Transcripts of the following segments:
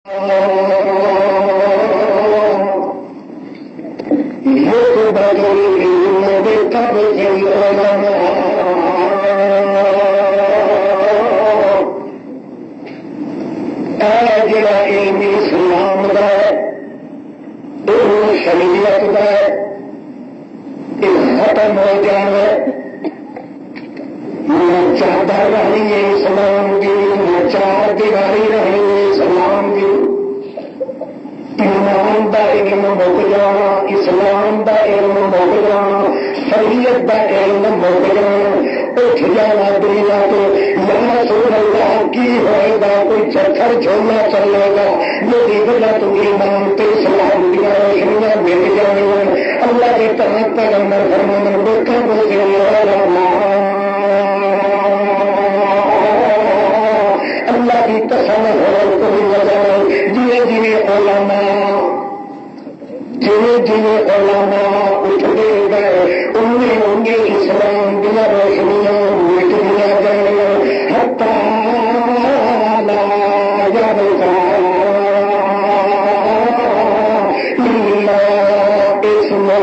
جڑا علم اسلام دا شریعت دا ختم ہو جائے، نہ چادر رہی ہے اسلام کی، نہ چار دیواری رہی ہے اسلام کی، ایمان دا علم مک جانا، اسلام دا علم مک جانا، شریعت دا علم مک جانا، اٹھ جانا دنیا تو یا رسول اللہ کی ہوئے گا، کوئی چکر چھوڑنا چلے گا، میری وجہ تو ایمان تے اسلام دیا روشنیاں مل جائیں، اللہ کے طرح پیغمبر فرمانے دیکھا بولتے اللہ کی قسم اور کوئی وجہ جیے جیے علماء اٹھتے گئے ان کے اسلام دیا روشنیاں مٹ دیا گئے، حتی لا یبقى الا اسمہ،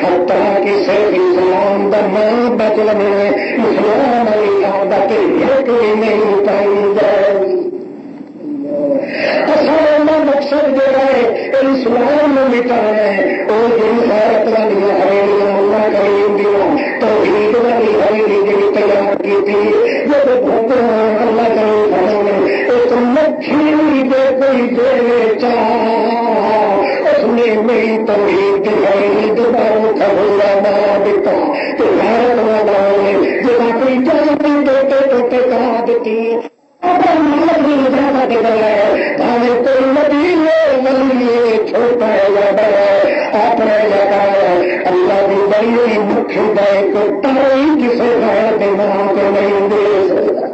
حتی کہ صرف اسلام دا نام بچنے اسلام علی عادت ایک نہیں پائی جائے۔ اصل مقصد جو ہے اسلام میں مٹانا ہے، وہ جن غیرت والی حویلیاں اللہ کریم دیا توحید والی حویلی جی تیار کی تھی، جب بھوکنا اللہ کریم فرمانے ایک مکھی دے کوئی دے چاہ، اس نے میری توحید کی حویلی دوبارہ کھولا نہ دیتا تو غیرت والا ہے جب کوئی جان دیتے توتے کہا دیتی کوئی ندی ولی چھوٹا ہے یا بڑا اپنا جگہ اللہ کی بڑی مکھی دے کو تاری کسی غیر دماغ کو نہیں دے سکتا۔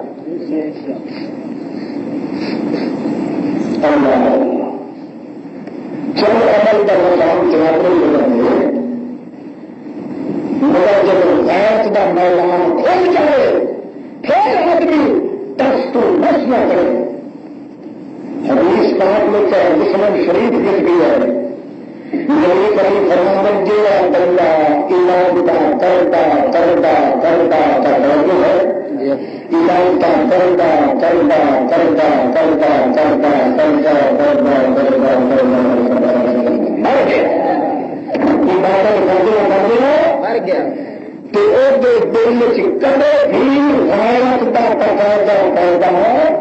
چلو عمل کا مقام چلاتے ہوئے مگر جب غیرت کا میدان کھل جائے پھر آدمی دس تو نس نہ کرے۔ حدیث پاک میں چاہے مسلم شریف لکھ گیا ہے، میری کہیں فرمان جیڑا بندہ ایمان کا کردا کردا کردا کردا جو ہے ایمان کا کردا کردا کردا کردا کردا کردا کردا کردا کردا مر گیا، عبادت کرتے مر گیا تو دل کدے بھی غیرت کا تقاضا پیدا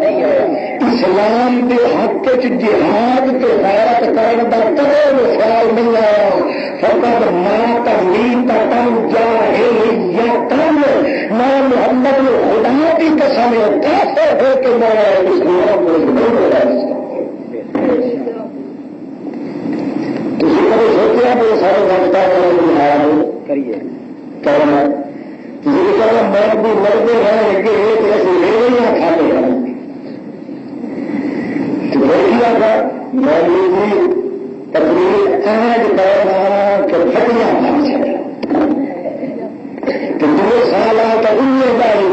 نہیں ہوا۔ اسلام کے حق جہاد کے غیرت کرنے کا کدے خیال نہیں آیا، فقط ماں تمین کا کم جاہلیت نہ محمد خدا کی قسم کیسے ہو کہ میں اسلام کو نہیں ہو رہا۔ کسی کو سوچا کہ سارے وقت کریے کرنا مرد بھی مرتے ہیں کہ ایک ایسی لیویاں کھاتے ہیں دیکھا تھا مولوی تقریر آج کرنا کہ پھٹیاں کھا چکا کہ 2 سال کا ذمہ داری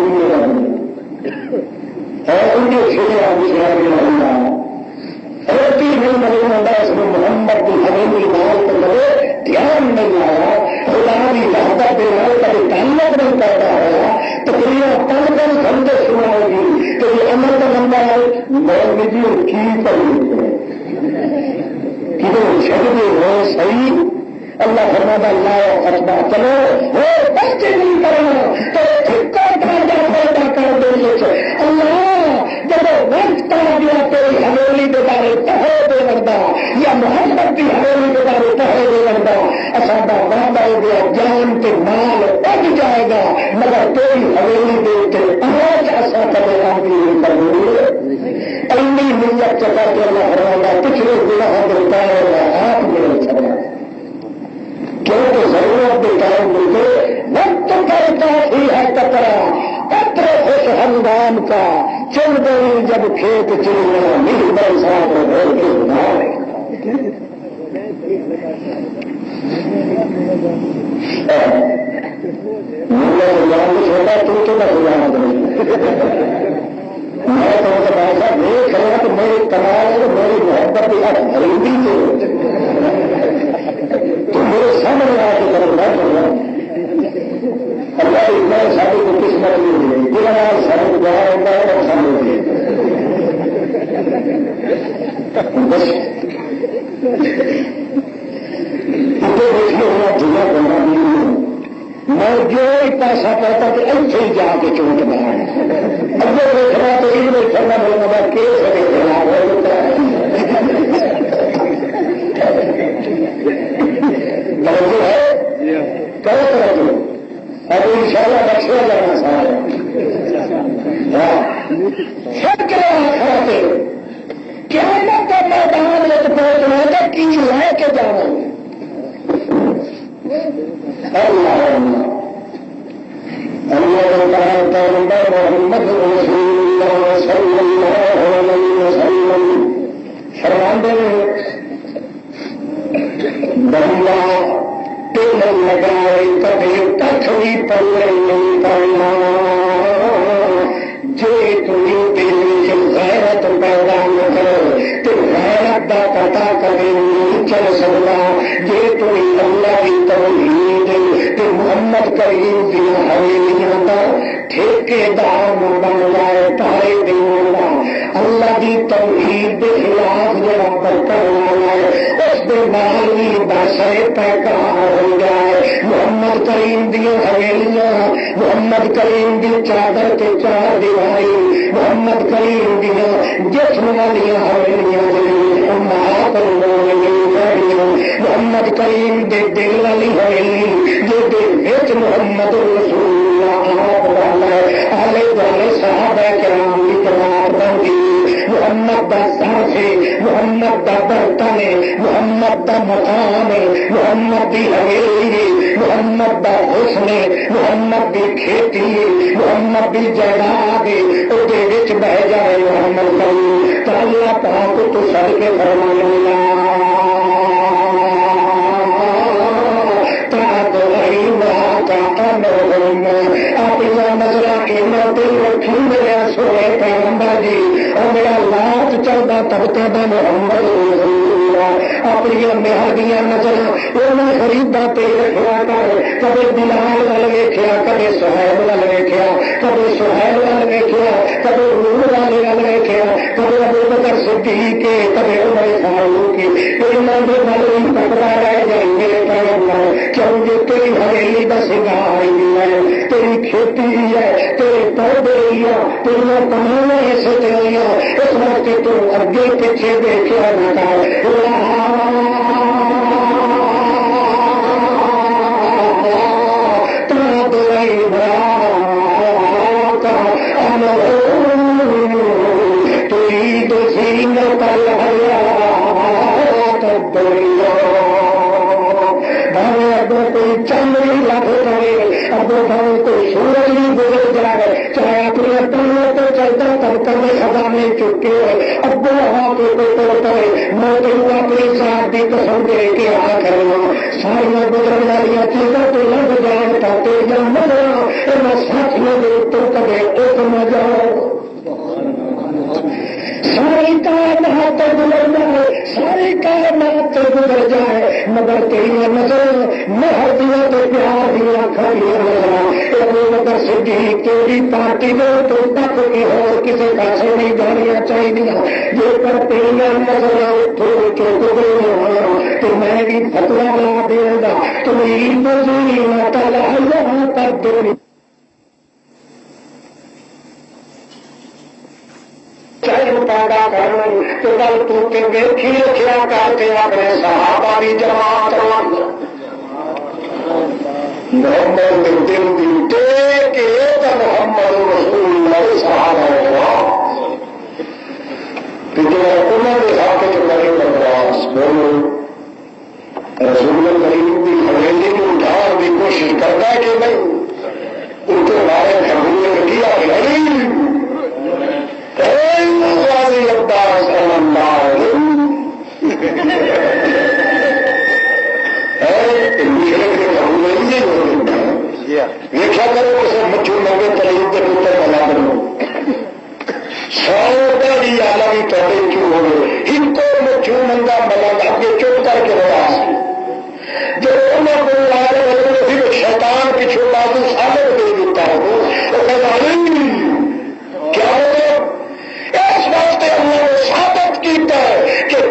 اور ان کے چھوڑا گزرا ہوتی نہیں معلوم ہوتا اس میں محمد کی حویلی مال کو لگے دھیان نہیں آیا، خدا کی وحدت کے نال کبھی تعلق نہیں پیدا ہوا، تقریر پڑھ کر سمجھے سنا ہوگی کہ یہ عمل کا بندہ ہے مولوی جی کی پڑھی کدھر چھٹ گئے ہو صحیح اللہ فرماتا اللہ قصبہ چلو وہ بچے نہیں کرنا تو ٹھکا پیدا پیدا کر دے اللہ جب وقت آ گیا تیری حویلی کے بارے پہے دے لگتا یا محمد کی حویلی کے بارے پہے دے لگتا ساڈا وعدہ ہو گیا جان کے مال اگ جائے گا مگر تیری حویلی دے کے آج ایسا کرے آدمی کرنی اینی نیت چکا کے اللہ فرماتا پچھلے گناہ دیتا ہے ہاتھ میں چلا کیونکہ ضرورت کے ٹائم ملتے وقت کرتا ہی ہے کترا پتر خوش ہنگام کا چل گئی جب کھیت چڑیا مل برسات بھول کے بنائے چھوٹا تو بس جانا میں تو ایسا دیکھ رہا تو میری کمال ہے میری محبت بس دیکھیے ہونا جگہ بنا میں جو پیسہ پاتا تو ایسے ہی جا کے چوٹ بنا اگے دیکھنا تو یہ نہیں کرنا بولنا کیس ہے کرو اب ان شاء اللہ بخشا جانا سارا کھاتے کیا میدان میں پہنچنا تو کی لے کے جانا محمد رسول اللہ صلی اللہ علیہ وسلم فرماندے بندہ ٹیلر لگائے کبھی کچھ بھی پلے نہیں پڑنا جی تھی دل غیرت پیدا نہ کرو تو غیرت کا پتا کبھی نہیں چل سکتا جی تھی اللہ کی توحید تو محمد کریم کی حویلیاں کا ٹھیکیدار بن جائے پارے دن کا اللہ کی توحید کے خلاف جڑا برتنا ہے اس کے نال بھی بسے پیکار ہو جائے محمد کریم دی حویلیاں محمد کریم دی چادر کے چار دیواری محمد کریم دیا جسم والی حویلیاں محمد کریم دے دل والی حویلی جی محمد رسول آلے والے صحابہ کرام کی جماعت بنتی محمد دا سانس ہے محمد دا برتن ہے محمد دا مقام ہے محمد دی حویلی ہے محمد دا حسن ہے محمد دی کھیتی ہے محمد دی جائیداد ہے وہ بہ جائے محمد کریم تو اللہ پاک تو سر کے فرمانے اپنی نظر رکھی میرے سونے پیغمبر جی اور میرا لات چلتا طبقے کا محمد اپنی مہاریاں نظر انہیں خریدا پہ رکھا کر کبھی بلال وال ویخیا کبھی سہیل وال ویخیا کبھی سہیل وال ویخیا کبھی روح والے وال ویخیا کبھی ابو بکر صدیق کے کبھی عمر فاروق کے انہوں نے بل بھی پکڑا رہ جائے میرے پیغمبر کیونکہ تیری حویلی کا سنگار ہی ہے تیری کھیتی ہی ہے تیرے پودے ہی ہے تیریا کمانا ایسے ہوئی اس موقع تو اگے پیچھے دیکھا نہ کر کوئی سورج نہیں گزر جائے چاہے اپنی اپنی تو چلتا تب کرنے خزانے چکے ابو ہوا کے کوئی توڑتا ہے میں تو اپنی ذات کی قسم دے کے آ کرنا ساریا گزرن والی چیزوں تو لگ جان پاتے یا نہ ساتھیوں کے تو کبھی ایک نہ جاؤ ساری کائنات گزر جائے ساری کائنات گزر جائے مگر تیری نظر مہر دیا تو پیار دیا کھڑی ابو بکر صدیق تیری پارٹی میں تو تک کی ہو کسی پاسے نہیں جانیا چاہیے جو پر تیری نظر تھوڑی چوٹ گئی تو میں بھی فتوا لا دے گا تمہیں مزوری تعالیٰ یہاں تک دونی پیدا کرنا تو گل تھی رکھا کرتے اپنے صحابہ کی جماعت محمد دل دی ٹیک محمد رسول اللہ صحابہ انہوں نے ہاتھ چلے برداشت بولو رسول کریم کی حویلی کو اٹھان کی کوشش کرتا ہے کہ نہیں ان کے بارے میں حملے کیا نہیں ویخا کرو اسے مچھو لگے تعلیم کے پتر بنا کرو سو بھی آلہ بھی پہلے کیوں ہو گئے ان کو مچھو منگا ملا اگے چپ کر کے رہا جب انہوں کو لائے پھر شیطان پچھو بازو سالے دے دیتا ہے وہ کیا ہوگا اس واسطے اللہ نے ثابت کیتا ہے کہ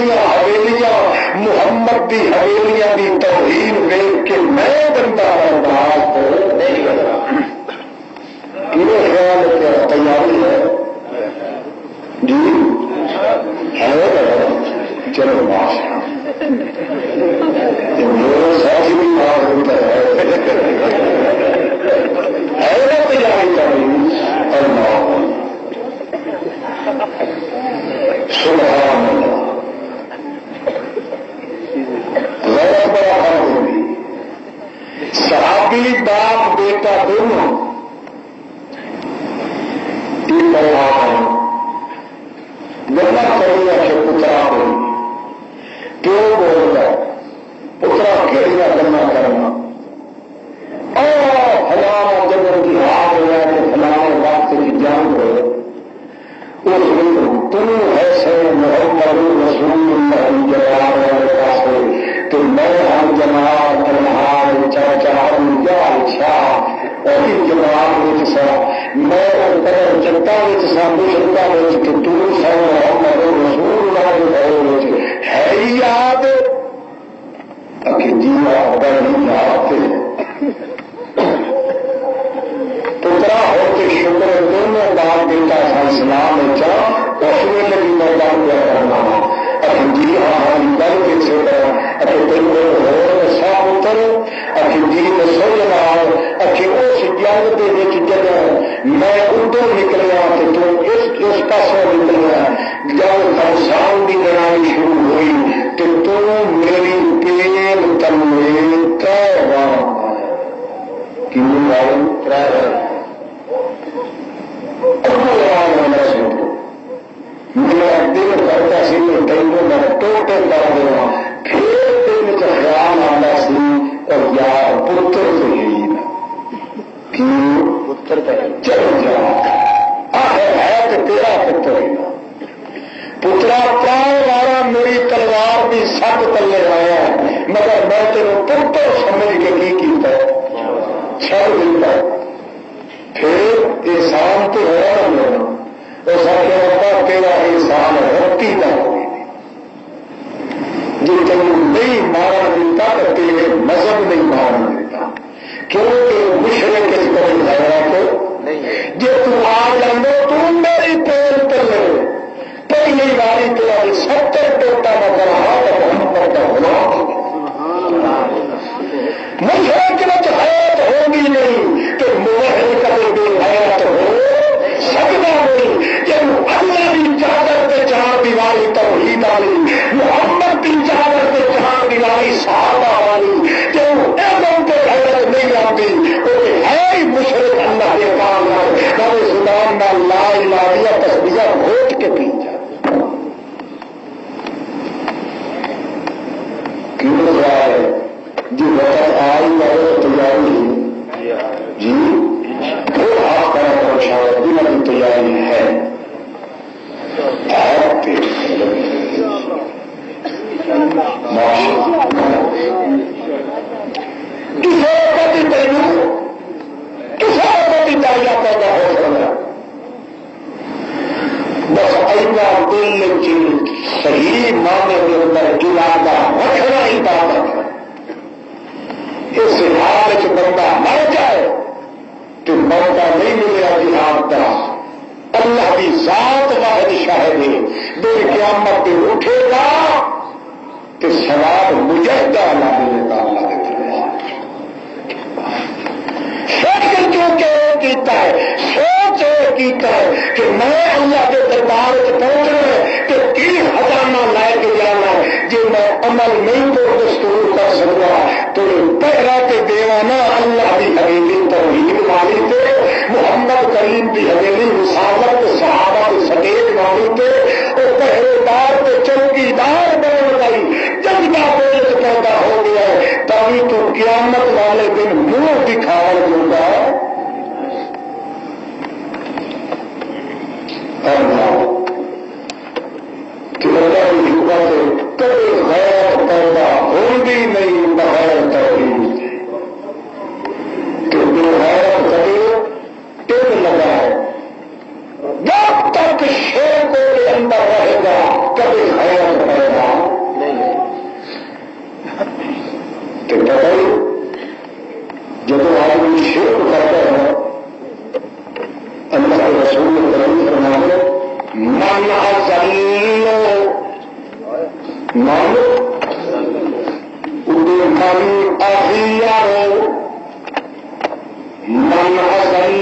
حویلیاں محمد دی حویلیاں دی توہین ویچ کے میں بندہ برداشت نہیں کرتا. میرے خیال کیا تیاری ہے جی ہے چلو ماشاء میرے ساتھ بھی بات ہوتا ہے نا تیاری کرنی. سبحان اللہ غیر بڑا فرق ہوگی. صحابی باپ بیٹا دونوں گلا کرنا کہ پترا ہوئی پیو بولتا پترا کھیلنا کرنا کرنا اور فلاں جب کی ہار ہوا کہ فلاں وقت کی جان ہو اس تم ایسے محمد رسول اللہ جواب والے پاس تو میں ہم جناب تنہار چاچا اچھا اور جناب سا میں جنتا سامنے کہ تم سو محمد رسول اللہ ہے یاد جی نہیں جاتے پترا ہو کے شکر دونوں باپ بیٹا اسلام اس ویلے بھی میں گل کیا کرنا جی ہاں گل سے سا پتر جی دسو جناب اس جنگ کے جب میں ادھر نکلیا تو اس پاسوں نکلیا جب خرسان کی لڑائی شروع ہوئی تو میری پیل تمے میرا دل کرتا سی میں ٹوٹے کر دیا پھر دل چ خیال آتا سی اور یار پتر پتر چل جا ہے تو تیرا پتر پترا پرائے والا میری تلوار بھی سب تلے آیا مگر میں تیرے پتر سمجھ کے کی کیتا چھڑ دیتا. پھر احسان تو ہوا میرا اس آگے تیرا احسان رتی کا ہوئی جی تم نہیں مارن دیتا تو تیرے مذہب نہیں مارن دیتا کیونکہ مشرق اس کو بتایا کہ جی تم آ جانے تم میری پیل تلے پہلی باری تیرا 70 ٹوٹا نظر آ تو محمد کا غلام مشرق میں حیات ہوگی نہیں کہ موہر کبھی بھی حیات ہو سکتا نہیں. جب اللہ کی چادر سے چار دیواری توحید والی محمد کی چادر سے چار دیواری صحابہ والی جب ایسوں کے حیرت نہیں آتی وہ ہے ہی مشرق اللہ کے کام نہ زبان نہ لا الہیہ تسبیح گھوٹ کے پی جائے. کیوں ہے جی وقت آئی اور تیاری جی وہ آپ کا شاید دن کی تیاری ہے کسی وقت کسی وقت تیاریاں پیدا ہو سکتا بس ایسا دل کی صحیح معنی کے اندر ارادہ رکھنا ہی بات ہے. اس حال چ بندہ مر جائے تو موقع نہیں ملے جہاد کا. اللہ کی ذات واحد شاہد ہے بے قیامت پہ اٹھے گا تو ثواب مجاہدہ نہ ملے گا. اللہ فکر کیونکہ کیتا ہے سوچ کیتا ہے کہ میں اللہ کے دربار سے پہنچنا ہے کہ کی خزانہ لے کے جانا ہے جی میں عمل نہیں تو دستور کر سکتا تو پہرا کے دیوانا اللہ کی حویلی توحید والی تھے محمد کریم کی حویلی رسالت صحابہ کی سٹیج والی تھے وہ پہرے دار کے چوکی دار بن گئی. جب کا پیش پیدا ہو گیا ہے تبھی تو قیامت والے دن منہ دکھاؤ ہوگا. کبھی غیر پیدا ہوگی نہیں بغیر توحید کیونکہ غیر کبھی ٹیب لگا ہے. جب تک شیر کو کے اندر رہے گا کبھی غیر پیدا تو پتہ ہی جب آدمی شرک کرتا ہے اللہ کے رسول کریم فرماتے من ازل من اغیر من ازل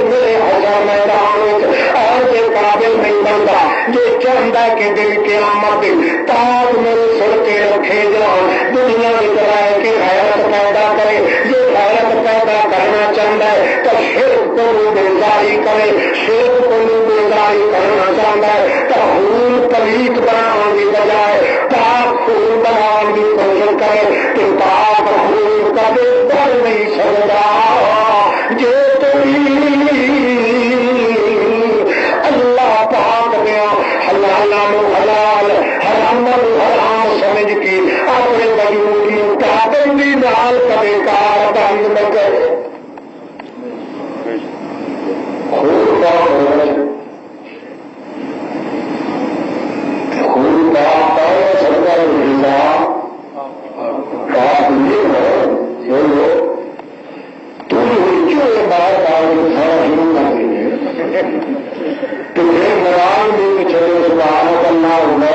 میرے ہزار میدان آج قابل نہیں بنتا جو چاہتا ہے کہ دل قیامت تاج میرے سر کے رکھے جان دنیا میں کرائے کہ غیرت پیدا کرے. جو غیرت پیدا کرنا چاہتا ہے تو شرک کو بیزاری کرے, شرک کو بیزاری کرنا چاہتا ہے تو خون پلیت بنانے کی بجائے پاک خون بنانے کی کوشش کرے کہ پاک خون کا بے ڈر نہیں سکتا. جو اللہ پاک دیا حلال حلال حرام حرام سمجھ کی اپنے وجود کی پابندی نال کبھی کار بند نہ کرے. خون کا خون کا سرکار بات یہ ہے جو بار بار کھانا شروع نہ کریے تو پھر مراد میں چلے باہر کرنا ہوگا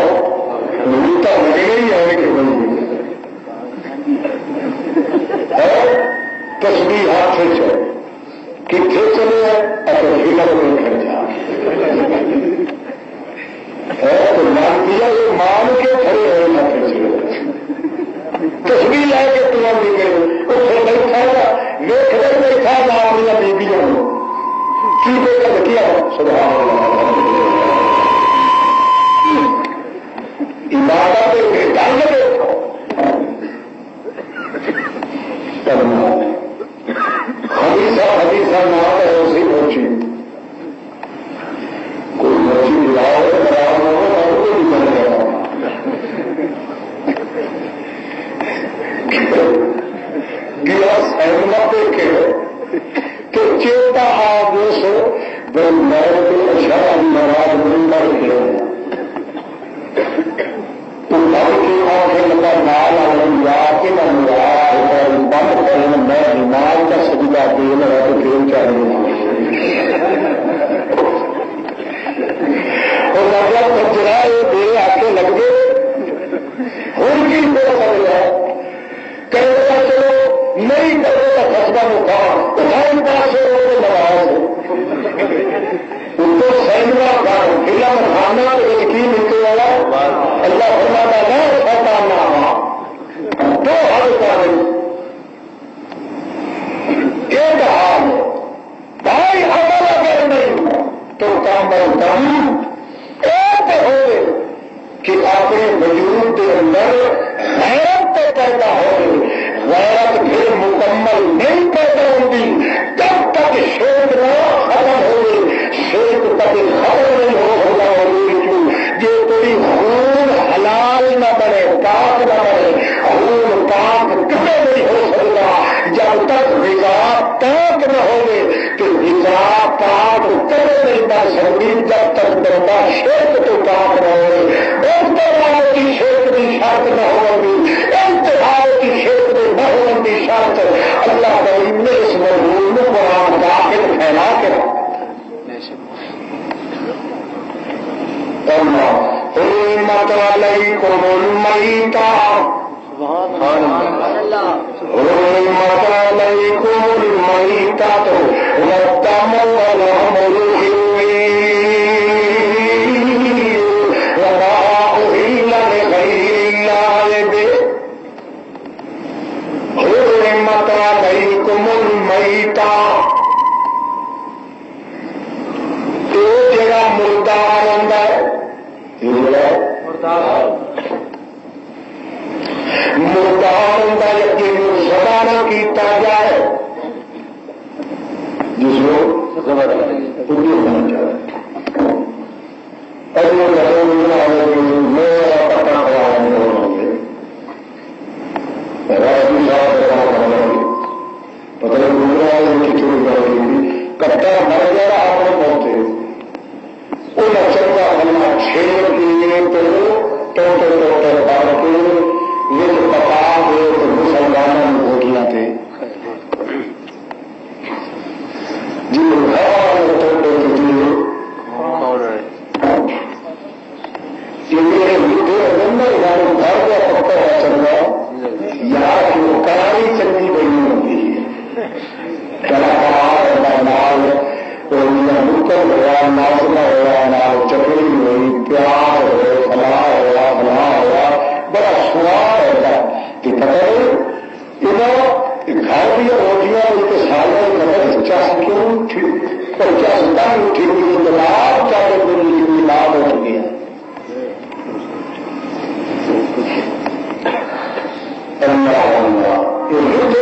مجھے تو لگے ہی ہے کہ تصویر ہاتھ سے چلے کتنے چلے اگر ہلر میں کھڑ جا تو مان دیا یہ مان کے کھڑے ہوئے نہ چلے تصویر لے کے تمہیں بھی گئے اسے بیٹھا گا ویٹ کر بیٹھا گا اپنی بیبیوں کی بے کیا سبحان اللہ عبادت ڈال دیکھو کرنا حدیثہ نہ ہے اسی پہنچی کوئی مرضی لاؤ خراب نہ ہو اور کوئی بھی بن گیا گلاس احمد دیکھے تو چیتا آدیش اشار مراد مر گئے تو گھر کی آنکھیں لگا نال آ کے بند کرنے میں بیمار کا سجدہ دین ہے تو دین چاہیے اور مطلب کچرا یہ دیر آ کے لگ گئے ہر کی سمجھ ہے کرے چلو نہیں کرے تو خسبہ مقام اٹھائی پاس لگاؤ ان کو سینما فلم خانہ کی نکلے والا اللہ فرماتا ہے شیطان نہ تو ہر کام ایک حال بھائی عمل اگر نہیں تو کام ایک ہو کہ اپنے وجود کے اندر غیرت تو پیدا ہو غیرت پھر مکمل نہیں پیدا ہوگی جب تک شیخ نہ ختم ہوگی شیخ تک ختم نہیں ہوگا جو کوئی خون حلال نہ بنے پاک نہ بنے خون پاک کبھی نہیں ہو سکتا جب تک غذا پاک نہ ہوگی تو غذا پاک کبھی نہیں بن سکتی جب تک بندہ شیخ تو پاک نہ ہوگی انتہا کی شیخ کی شرط نہ ہوگی انتہا کی شیخ نہ ہونے کی شرط اللہ کریم نے اس موضوع میں قرآن داخل پھیلا کے حرمت علیکم المیتۃ حرمت علیکم المیتۃ والدم ولحم الخنزیر وما أهل لغير الله به حرمت علیکم المیتۃ تو جڑا مردار ہوندا ہے مردار ہوندا ہے جن کو ذبح نہ کیتا جائے جس کو ذبح ہونا چاہیے میرا پتا کٹا مر گیا آپ نے پہنچے وہ نچل کا بننا چھیڑ دیے تو بار کے یہ جو پتا ہوئے تو مسلمانوں میں بوٹیاں تھے جی کرائی چلنی بڑی ہوتی ہے کلاکار نال ناسنا ہوا نال چکری ہوئی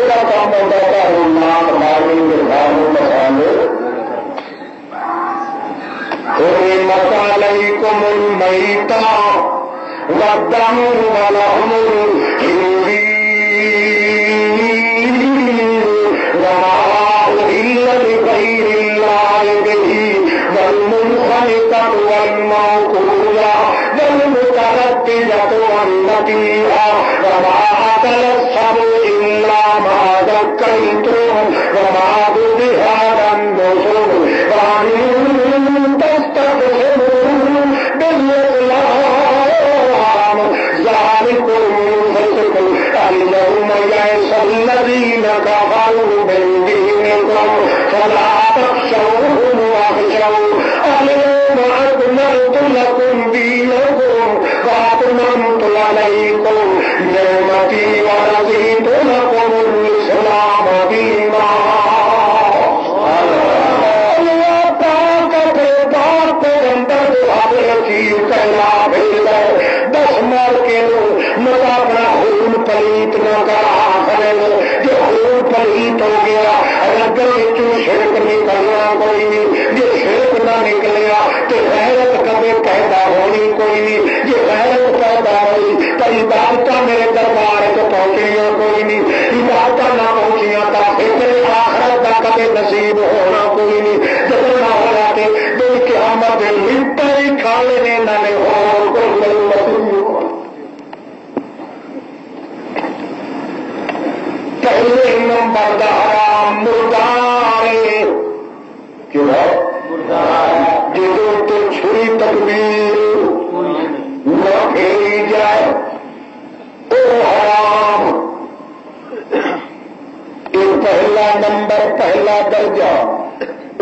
کا کام ہوتا تھا نام مارنی کے گھروں مسالے حرمت علیکم المیتہ والدم ولحم الخنزیر وما أهل لغير الله به والمنخنقة والموقوذة والمتردية والنطيحة وما أكل السبع إلا ما ذكيتم وما ذبح على النصب وأن تستقسموا بالأزلام ذلكم فسق اليوم يئس الذين كفروا من دينكم فلا تخشوهم واخشوا اليوم أكملت لكم دينكم وأتممت عليكم نعمتي ورضيت لكم الإسلام دينا. دس مار کے مت اپنا خون پلیت نہ کرا جو خون پلیت ہو گیا رگر شرک نکلنا کوئی نہیں. جی شرک نہ نکلیا تو غیرت کبھی پیدا ہونی کوئی نہیں. جی غیرت پیدا ہوئی تو عبادت میرے دربار سے پہنچنیاں کوئی نہیں. عبادت نہ پہنچیاں تو پھر آخرت کا کبھی نصیب ہونا کوئی نہیں. جب نہ ہو جاتے دل کے آمد لمٹا ہی کھا لینے نہ ہو کوئی پہلے نمبر دا حرام مردارے کیوں ہے جدو تو چھری تکبیر نہ پھیری جائے وہ حرام. یہ پہلا نمبر پہلا درجہ.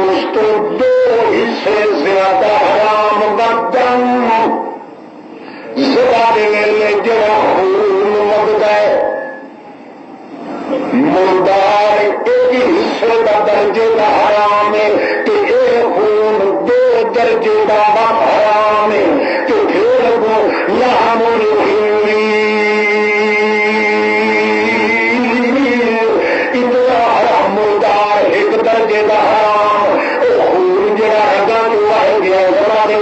اس تو دو حصے زیادہ حرام بدن زیادہ ویلے جڑا خون وگ گئے مردار ایک حصے کا درجے کا حرام ہے کہ ایک خون دو درجے کا حرام ہے کہ پھر وہ لحم اتنا حرام مردار ایک درجے کا حرام. وہ خون جڑا رگا جو ہے گیا ہمارے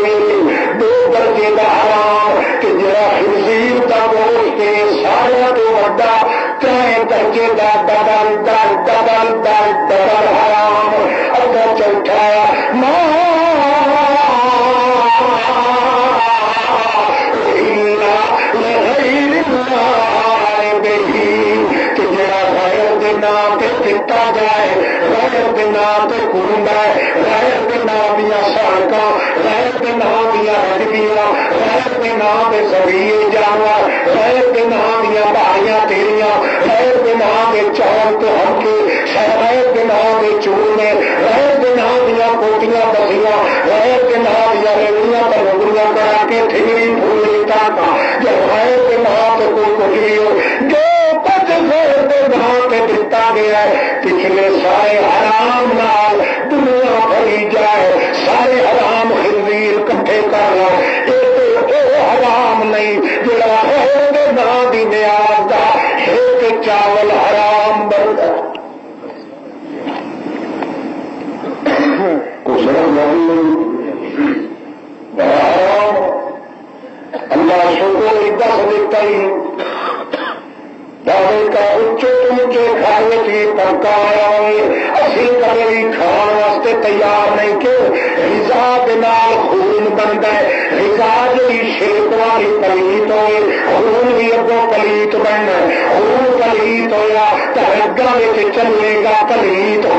دو درجے کا حرام کہ جڑا خنزیر کا گوشت سارا تو بڑا تین درجے کا double double double double double حرام. اگر چوتھا پتا جائے غیر کے نام سے کنڈا غیر کے نام دیا سڑکاں غیر کے نام دیا رجبیاں غیر کے نام کے سبیے جانور غیر کے نام دیا بھاریاں تیریاں غیر کے نام کے چول کے ہمکے غیر کے نام کے چورنے غیر کے نام دیا کوٹیاں بسیاں غیر کے نام دیا ریڑیاں پر نگریاں کرا کے ٹھگری پھولی تاکہ جو غیر کے نام سے کوئی کچھ ہو جو کچھ غیر کے نام سے دتا گیا ہے پچھلے سارے حرام نال دنیا بھری جائے سارے حرام خنزیر کٹھے کر لو. یہ حرام نہیں جڑا ہے نام دی نیاز دا ایک چاول حرام بنتا کچھ نہیں. اللہ شکر دس دیتا ہی دعوے کا اچے اونچے کھائے تھی پکایا اسی کبھی کھان واسطے تیار نہیں کہ غذا کے نال خون بنتا ہے. غذا جی شرک والی پلیت ہوئے خون بھی اگوں پلیت بننا خون پلیت ہوا تو رگا چلے گا پلیت ہو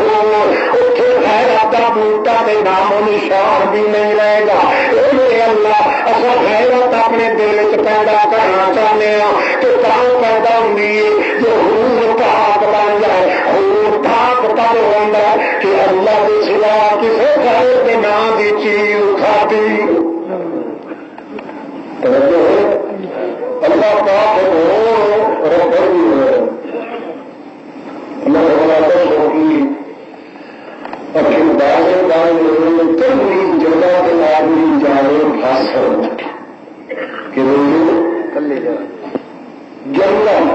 اتنے غیرت کا بوٹا کے نام و نشان بھی نہیں رہے گا. اللہ اصل غیرت اپنے دل چ پیدا کرنا چاہتے ہیں کہ کام پیدا ہوئی جو خون پاک بن جائے. خون پاک تب ہوتا ہے کہ اللہ کے سوا کسی غیر کے نام کی چیز کھاتی. اللہ پاک اپنی دائیں دائیں کئی جگہ کے آدمی جانے بھاسر کہ جنگل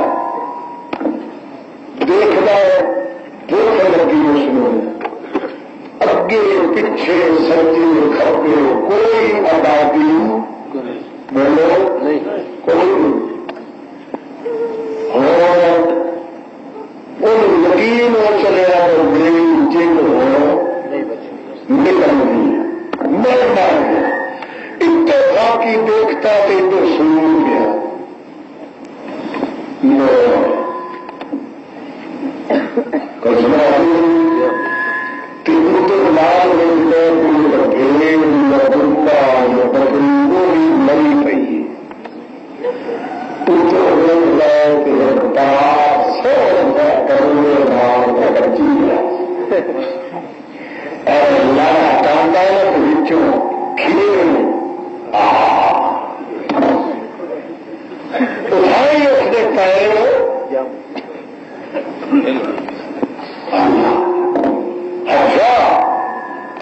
دیکھنا بھوک لگی اس میں اگے پیچھے سجے کھبے کوئی آبادی بولو کوئی یقین ہو چلے میری جن ہو نکل مہربان اتفاقی دیکھتا تو سن گیا لال لگے لگا بدلو مری پی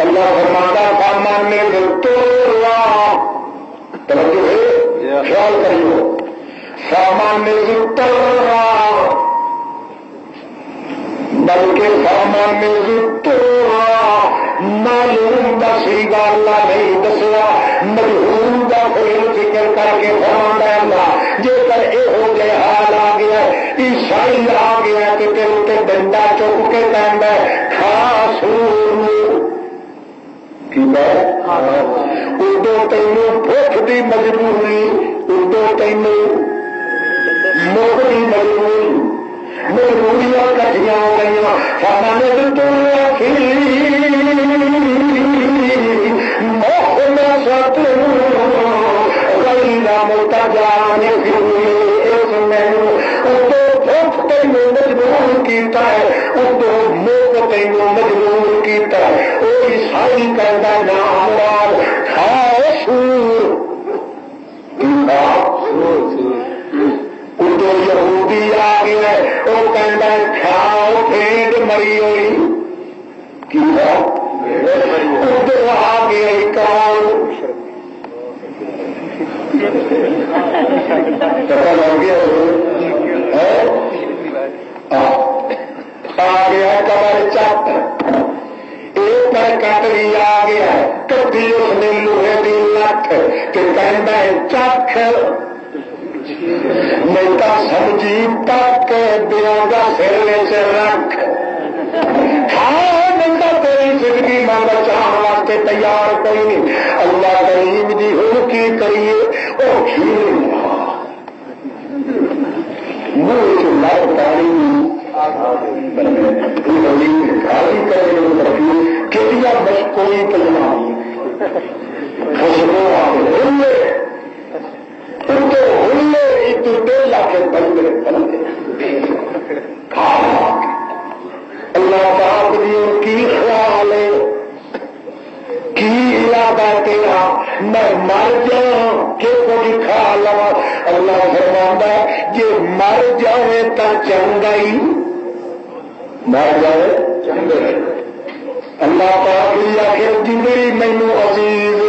اللہ فرماتا سامان میں خیال کریو سامان میں بلکہ سامان میں معلوم دسی گا اللہ نہیں دسیا مجہول کا کوئی ذکر کر کے فرماتا اللہ جے کر یہ ہو گئے حال آ گیا عیسائی آ گیا کہ تیرے ڈنڈا چک کے کہنا خاص اردو تینوں بھوک دی مجبوری اردو تینوں موہ دی مجبوری مجبوریاں کٹیاں ہو گئی سامنے موہ میں سات غریبا موتا جانے اس مینو اردو بھوک تینوں مجبور کیتا ہے اردو موہ تینوں مجبور کیتا ہے وہ عیسائی کہتا نام مراد اردو یہودی آ گیا وہ کہتا ہے کھاؤ بھیڑ مری ہوئی اردو آ گیا کون پتا لگ گیا آ گیا کمر چٹ ایک کٹری آ گیا کبھی اس نے لوہے کی لٹ کہ کہنا ہے چکھ نہیں تو سمجھی تک دیا گا سر سے رکھ نہیں تو تیری زندگی میں بچاؤ واسطے تیار کوئی نہیں اللہ کریم جی ہوں کی کریے وہ منہ چلا پانی گاڑی کرے کہڑیا بس کوئی کلمہ خوشبو ہلے اردو ہلے اتو ڈیلا کے بندے بندے اللہ پاک دی ان کی خیال ہے کی ارادہ تیرا میں مر جاؤں کہ کوئی کھا لوا اللہ فرماتا ہے جی مر جائے تو چنگا ہی مر جائے چنگا اللہ پاک دی آخر جی مینو عزیز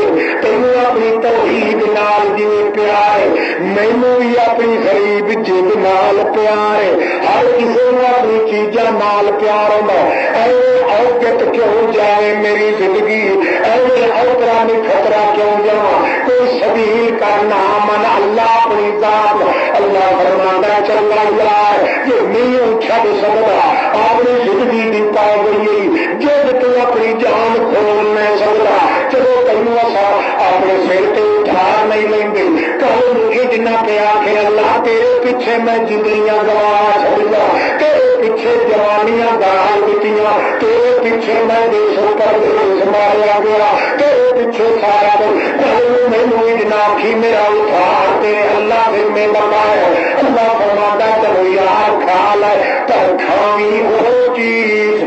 تینوں اپنی توحید نال جی پیار مینو بھی اپنی غریب جد نال پیار ہر کسی کو اپنی چیزاں نال پیار ہوتا اے اوقت کیوں جائے میری زندگی اے اوترا میں خطرہ کیوں جاؤں کوئی سبیل کا نام اللہ اپنی ذات اللہ فرماتا چلا یار یہ نہیں چھڈ سکتا اپنی زندگی دی پا گئی جب تو اپنی جان کھول نہیں سکتا چلو تینوں اپنے سر سے اٹھا نہیں لیں گے کل اتنا پیا کہ اللہ تیرے پیچھے میں زندگیاں گوا چڑیا تیرے پیچھے جوانیاں گال دیتیاں تیرے پیچھے میں دیش پر دیش ماریا گیا تیرے پیچھے سارا کل مینو اتنا کی میرا اتھار تیرے اللہ پھر میں بتایا اللہ فرماتا چلو یار کھا لے پر کھائی وہ چیز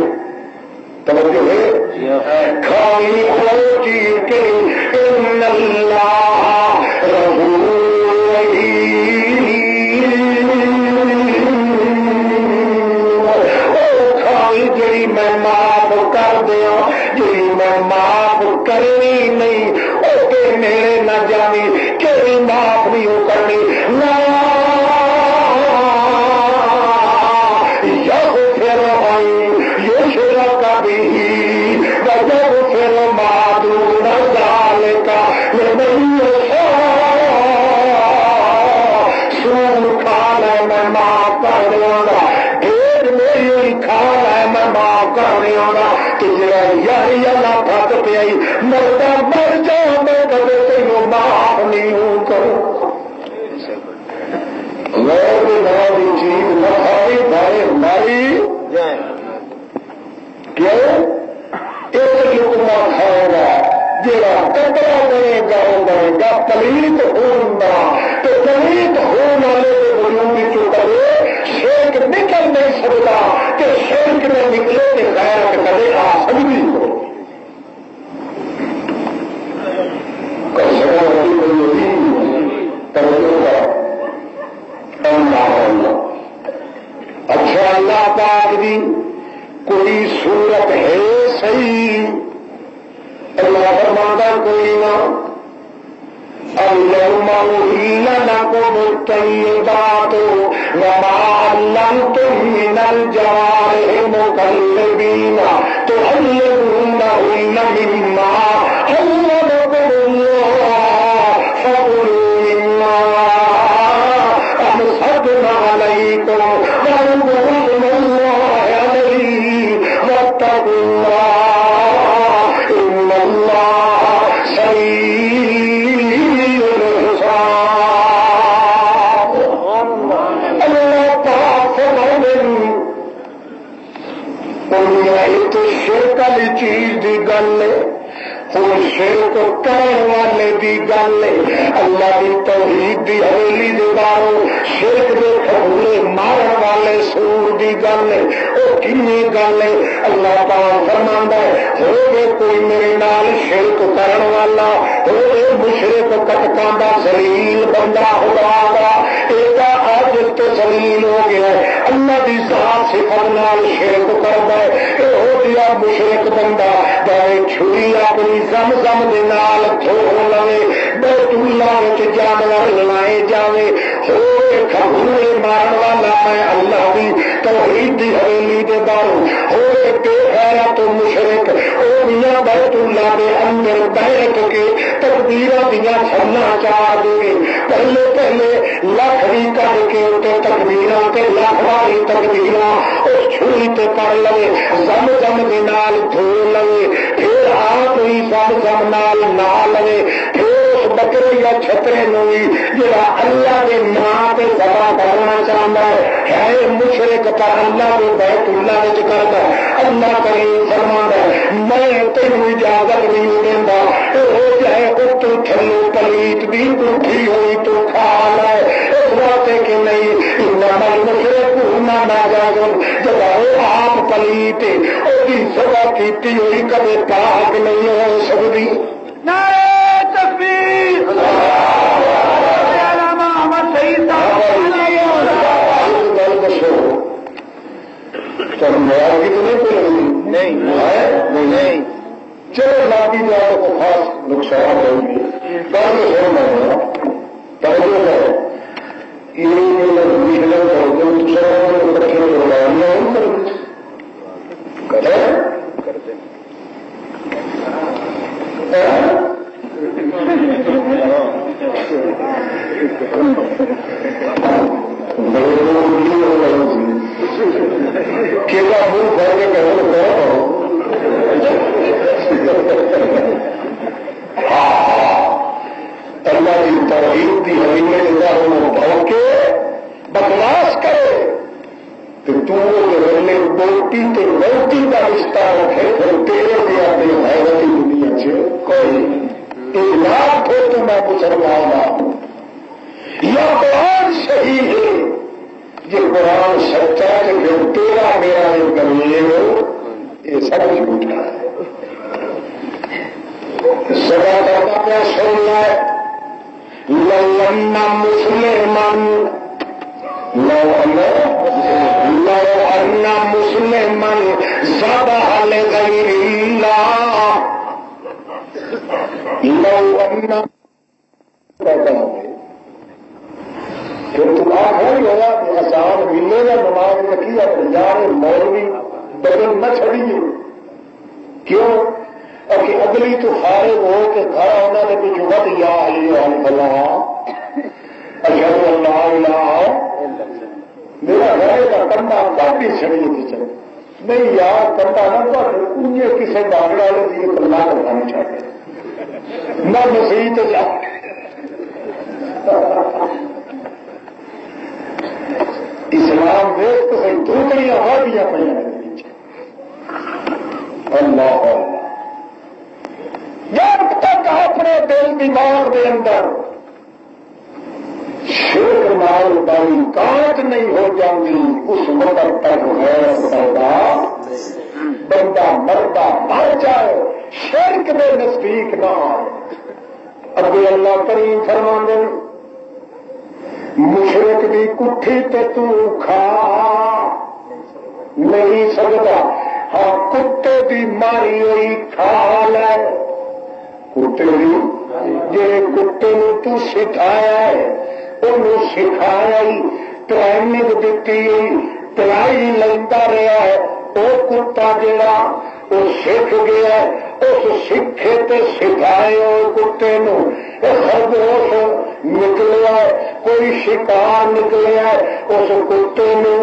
توجہ ہے کھائی وہ چیز کہ ان اللہ کھائی جی میں معاف کر دیا جی میں معاف کرنی نہیں وہ میرے نہ جانی کہ معاف نہیں ہو کرنی نہ یا پھر کہ جڑا یاری اللہ پھٹ پیا مرتا مر جا میں کبھی تینوں معاف نہیں ہوں کروں غیر نام چیز نہ کھائی بھائی ماری کیوں ایک لقمہ کھائے گا جڑا کپڑا بنے گا پلیت ہونا تو پلیت ہونے والے بولوں کرے شیک نکل نہیں سکتا کہ شیک میں نکلے کہ غیر کرے آ سکتی ہو اچھا اللہ پاک دی کوئی صورت ہے صحیح اللہ فرماتا کوئی نہ اليوم أحل لكم الطيبات وما علمتم من الجوارح مكلبين تعلمونهن مما علمكم الله فكلوا مما أمسكنا عليكم واذكروا اسم الله عليه واتقوا الله إن الله شديد العقاب اللہ پاک فرماتے ہیں تو شرک والی چیز دی گل ہے ہوں شرک کرنے والے دی گل ہے اللہ کی توحید دی حویلی دے باروں شرک دے پھولے مارن والے سور دی گل ہے وہ کنے گل ہے اللہ پاک فرماندا ہے ہوے کوئی میرے نال شرک کرن والا ہوے مشرک کٹکاں دا ذلیل بندہ خدا دا ایک آج تو ذلیل ہو گیا ہے اللہ دی ذات صفات نال شرک کردا ہے اے ہو دیا مشرک بندہ بھاوے چھری اپنی زمزم دے نال دھو لوے بیت اللہ وچ جانور لائے جاوے ہوے کھوے مارن والا میں اللہ دی توحید دی حویلی دے باروں ہوے بے غیرت مشرک او میاں بیت اللہ دے اندر بیٹھ کے تکبیراں دیاں چھنا چار دے پہلے پہلے لاکھ بھی کر کے تے تکبیراں تے لاکھ والی تکبیراں اس چھری تے پڑھ لوے زمزم دے نال دھو لوے پھر آپ ہی زمزم نال نہ لوے پھر اس بکرے یا چھترے نو بھی جڑا اللہ کے نام پہ ذبح کرنا چاہتا ہے مشرک پر اللہ کو بیت اللہ وچ کردا اللہ کریم فرماتا ہے میں تینوں اجازت نہیں دیندا ہو جائے اتو تھلو پلیت بھی اٹھی ہوئی تو کھا لے اس واسطے کہ نہیں انما المشرکون ناجازون جب آپ پلیت وہی ذبح کیتی ہوئی کبھی پاک نہیں ہو سکتی نعرہ تکبیر محمد شہید نہیں چلو لاگی جائے تو خاص نقصان ہوگی اللہ کی توحید کی حویلی کے بکواس کرے تو بوٹی تے روٹی کا رشتہ رکھے پھر تیرے دیا حیرتی دنیا سے کوئی اجلاس ہو تو میں مسلمان ہوں یا قرآن صحیح ہے یہ قرآن سچا ہے پھر تیرا میرا یہ کریے ہو یہ سب جھوٹا ہے سدا کرتا کیا سننا ہے لو مسلمان لو ان مسلمان ذبح لغیر اللہ لو ان پھر تم آخر ہی ہوگا کہ آسان ملے گا نماز رکھی اپنے جانے مولوی بدل نہ چھڑیے کیوں اور کہ اگلی تو فارغ ہو کہ گھر آنا نے کچھ وقت یا علی اللہ اشہد اللہ الہ میرا گھر کا کمبا کافی چھڑی تھی چلے نہیں یار کرتا نا تو انہیں کسی بانگڑا والے کی گلا کرنا نہیں چاہتے نہ مسیح تو جا اسلام دیکھ تو صحیح دھوکڑیاں ہو دیا پہ اللہ جب تک اپنے دل دماغ کے اندر شرک مال بائی کاٹ نہیں ہو جاتی اس وقت تک ہے پیدا بندہ مردہ مر جائے شرک میں نزدیک نہ آئے ابھی اللہ کریم فرما دے مشرک بھی کٹھی تے تو کھا نہیں سکتا ہاں کتے بھی ماری ہوئی کھا لے کتے بھی جی کتے نو تو سکھایا ہے انہوں سکھایا ہی ٹریننگ دیتی پڑھائی لینا رہا ہے وہ کتا جڑا وہ سکھ گیا اس سکھے تے سکھائے ہوئے کتے نو خرگوش نکلیا کوئی شکار نکلیا اس کتے نو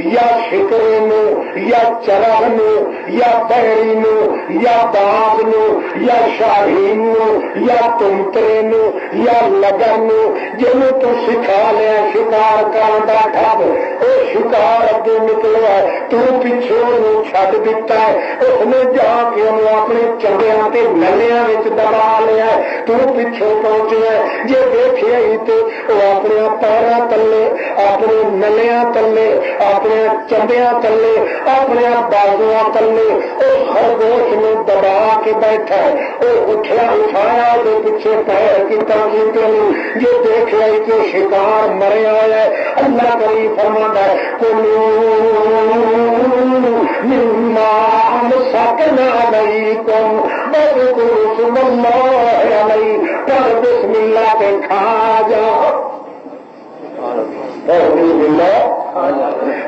یا شکرے نو یا چرخ نو یا بحری نو یا باغ نو یا شاہین نو یا تمترے نو یا لگن نو جنوں تو سکھا لیا شکار کرنا ٹھب وہ شکار اگے نکلیا تو پیچھے نو چھڈ دیتا ہے اس نے جا کے انہوں اپنے چنگیاں تے نلیاں وچ دبا لیا تو پیچھے پہنچیا جی دیکھیا ہی تے وہ اپنے پیراں تلے اپنے نلیاں تلے اپنے چنڈیاں تلے اپنے بازواں تلے وہ خرگوش نے دبا کے بیٹھا ہے وہ اٹھیا اٹھایا وہ پیچھے پیر کی ترقی جی دیکھا ہی کہ شکار مریا ہوا ہے اللہ کریم فرماتا ہے سکنا علیکم بسم اللہ کے کھا جاؤ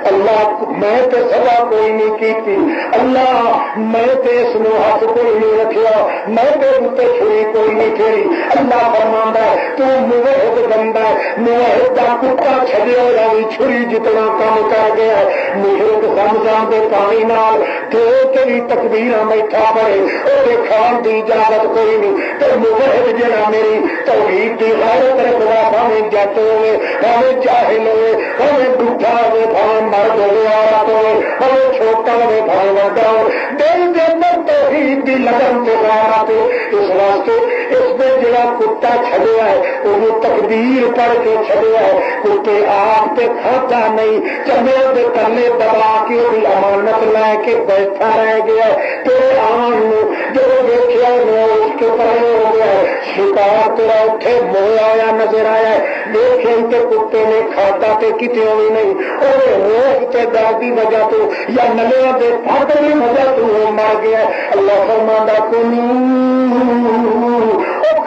اللہ میں تے سزا کوئی نہیں کی اللہ میں تے اس نو ہاتھ کوئی نہیں رکھیا میں تے اتنے چھری کوئی نہیں پھیری اللہ فرماندا ہے تو موحد بندہ ہے موحد دا کتا چھڈیا جاوی چھری جتنا کام کر گیا ہے مشرک سمجھان دے پانی نال دو تیری تکبیراں بیٹھا پڑے وہ کھان دی اجازت کوئی نہیں تے موحد جڑا میری توحید دی غیرت رکھدا بھاویں جٹ ہوے بھاویں جاہل ہوے بھاویں بڈھا ہوے بھاویں مرد ہوے عورت ہوے بھاویں چھوٹا ہوے بھاویں وڈا ہوے دل دے اندر توحید دی لگن تے غیرت اس واسطے اس نے جڑا کتا چھڈیا ہے وہ تکبیر پڑھ کے چھڈیا ہے کتے آپ تے کھاتا نہیں چمڑے دے تلے دبا کے وہ امانت لے کے بیٹھا رہ گیا تیرے آن جب دیکھا اس کے پرے ہو گیا شکار تیرا اٹھے مویا آیا نظر آیا دیکھے تے کتے نے کھاتا تے کتے ہوئی نہیں اور روح تے ڈر کی وجہ تو یا نلیا دے پھٹ کی وجہ تو وہ مر گیا اللہ فرماندا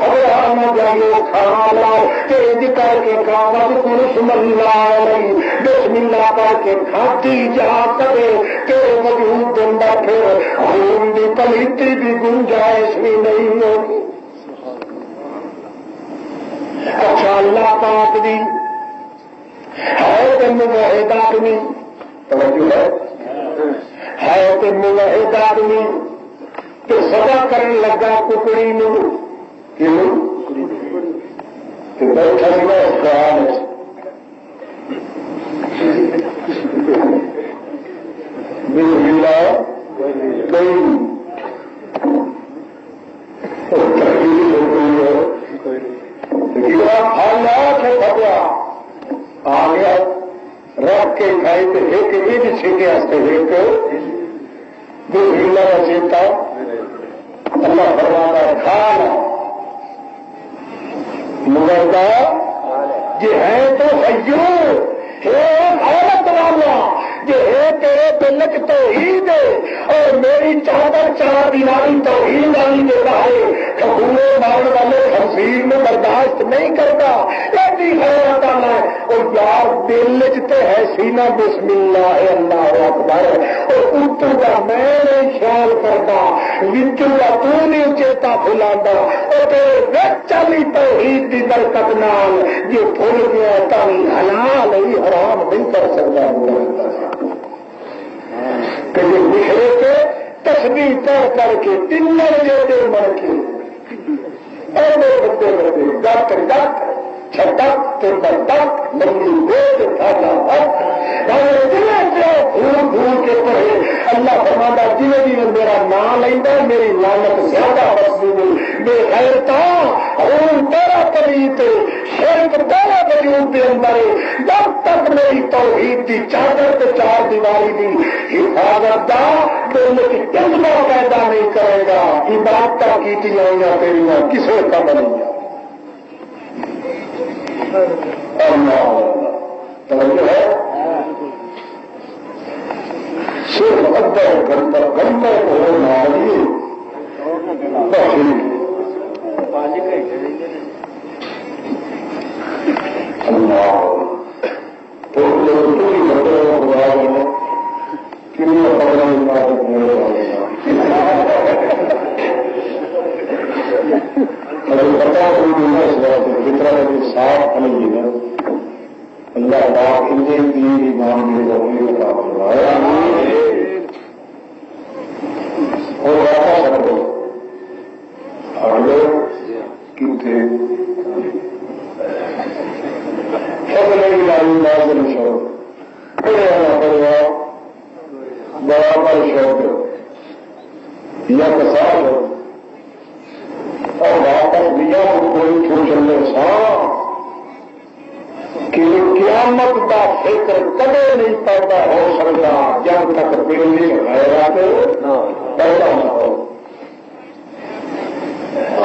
گھبرا نہ جائیے کھانا لاؤ تیز کر کے کھانا بسم اللہ بسم اللہ کر کے کھاتی جا کرے تیرے وجود دندا پھر خون کی پلیتی بھی گنجائش بھی نہیں ہوگی اچھا اللہ پاک دی ہے تو موحد آدمی توجہ ہے تو موحد آدمی تو سزا کرن لگا ککڑی نو بیٹھا خیال آ گیا رکھ کے کھائی تو ایک یہ چھینکے واسطے ایک بسم اللہ کا چیتا اللہ فرماتا ہے کھانا مغربا یہ ہے تو حیو ہے عورت والا یہ ہے تیرے دلک توحید اور میری چادر چار دیناری توحید والی دے رہا ہے کھبورے مارن والے خنزیر میں برداشت نہیں کرتا ایسی خیرات والا ہے اور یار دل چ ہے سینہ بسم اللہ اللہ اکبر اور اتوں کا میں نہیں خیال کرتا وچوں کا تو نہیں چیتا پھلانا اور تیرے چلی توحید دی برکت نال جو بھول گیا تھی حلال ہی حرام نہیں کر سکتا کہ یہ بکھرے کے تسبیح پڑھ کر کے تنر دیتے مر کے ایسے بندے بڑے ڈاک ڈاک چھٹک تے بردک لمبی ویٹ تھاجا وقت بھول بھول کے پڑھے. اللہ فرماتا جنہیں بھی میرا نام لینا میری لعنت زیادہ بستی بے غیرتا خون تیرا پلیت شرک تیرا وجود کے اندر جب تک میری توحید کی چادر تے چار دیواری دی حفاظت دا دل کی جذبہ پیدا نہیں کرے گا. عبادت کی ہوئی تیری کسے کا بنی توجہ ہے. صرف ادھر گھنٹے کو مالی اللہ تو پوری گھنٹے کو کنیا پتا جتنا صاف نہیں ہے اللہ پاک انجن کی ایمان میں کروایا اور واپس کر دو کتنے سب نہیں لائی لازم شوق پڑھا برابر شوق یا کسان اور واپس دیا کوئی چھوٹے سا کہ قیامت کا فکر کدے نہیں پیدا ہو سکتا جب تک بجلی غیرت پیدا نہ ہو.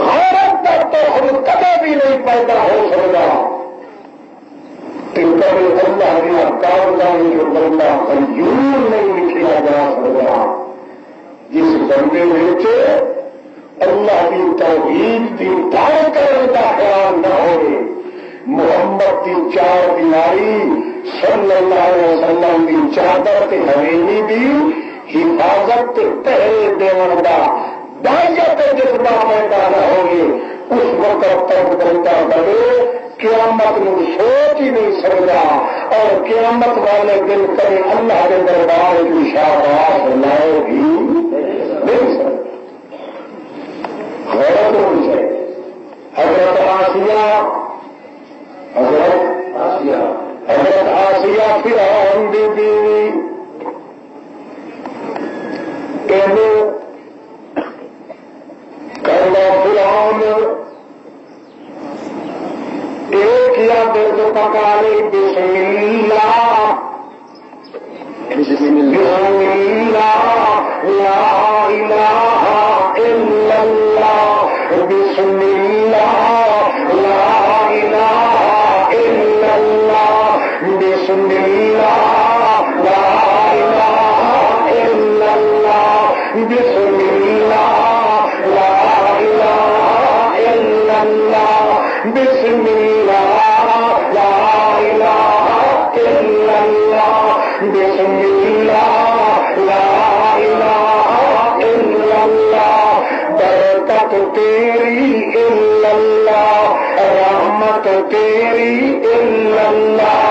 غیرت کا تو ہم کدے بھی نہیں پیدا ہو سکتا کہ کبھی اللہ نے کاغذان جو بندہ قیوم نہیں لکھا جا سکتا جس بندے میں اللہ کی توحید کی دعوت کرنے کا خیال نہ ہوئے محمد کی چار بیماری صلی اللہ علیہ وسلم کی چادر کے حویلی بھی حفاظت پہرے دیون کا دائیت جذبہ پیدا نہ ہوگی اس وقت تک بندہ کرے قیامت میں سوچ ہی نہیں سکتا اور قیامت والے دن کرے اللہ کے دربار کی شاباش لائے بھی نہیں سکتا. غیرت ہونی چاہیے. حضرت آسیہ فرعون دی بیوی کہنے کرنا فرعون ایک یا درد پکانے بسم اللہ بسم اللہ لا الہ الا اللہ بسم اللہ لا الہ الا اللہ بسم اللہ لا الہ الا اللہ بسم اللہ لا الہ الا اللہ بسم اللہ لا الہ الا اللہ بسم اللہ لا الہ الا اللہ برکت تیری الا اللہ رحمت تیری الا اللہ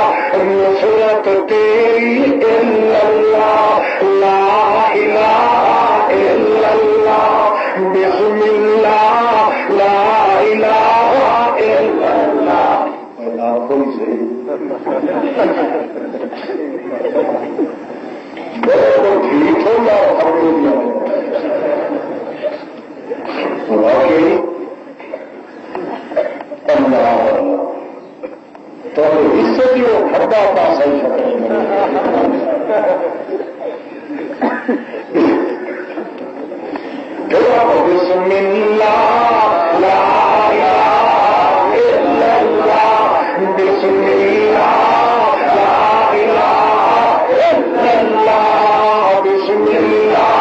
نصرت تیری الا اللہ لا الہ الا اللہ بسم اللہ لا الہ الا اللہ. ٹھیک ہوگا تو اس سے جو کھڑا تھا صحیح بسم اللہ لا الہ الا اللہ بسم اللہ لا الہ الا اللہ بسم اللہ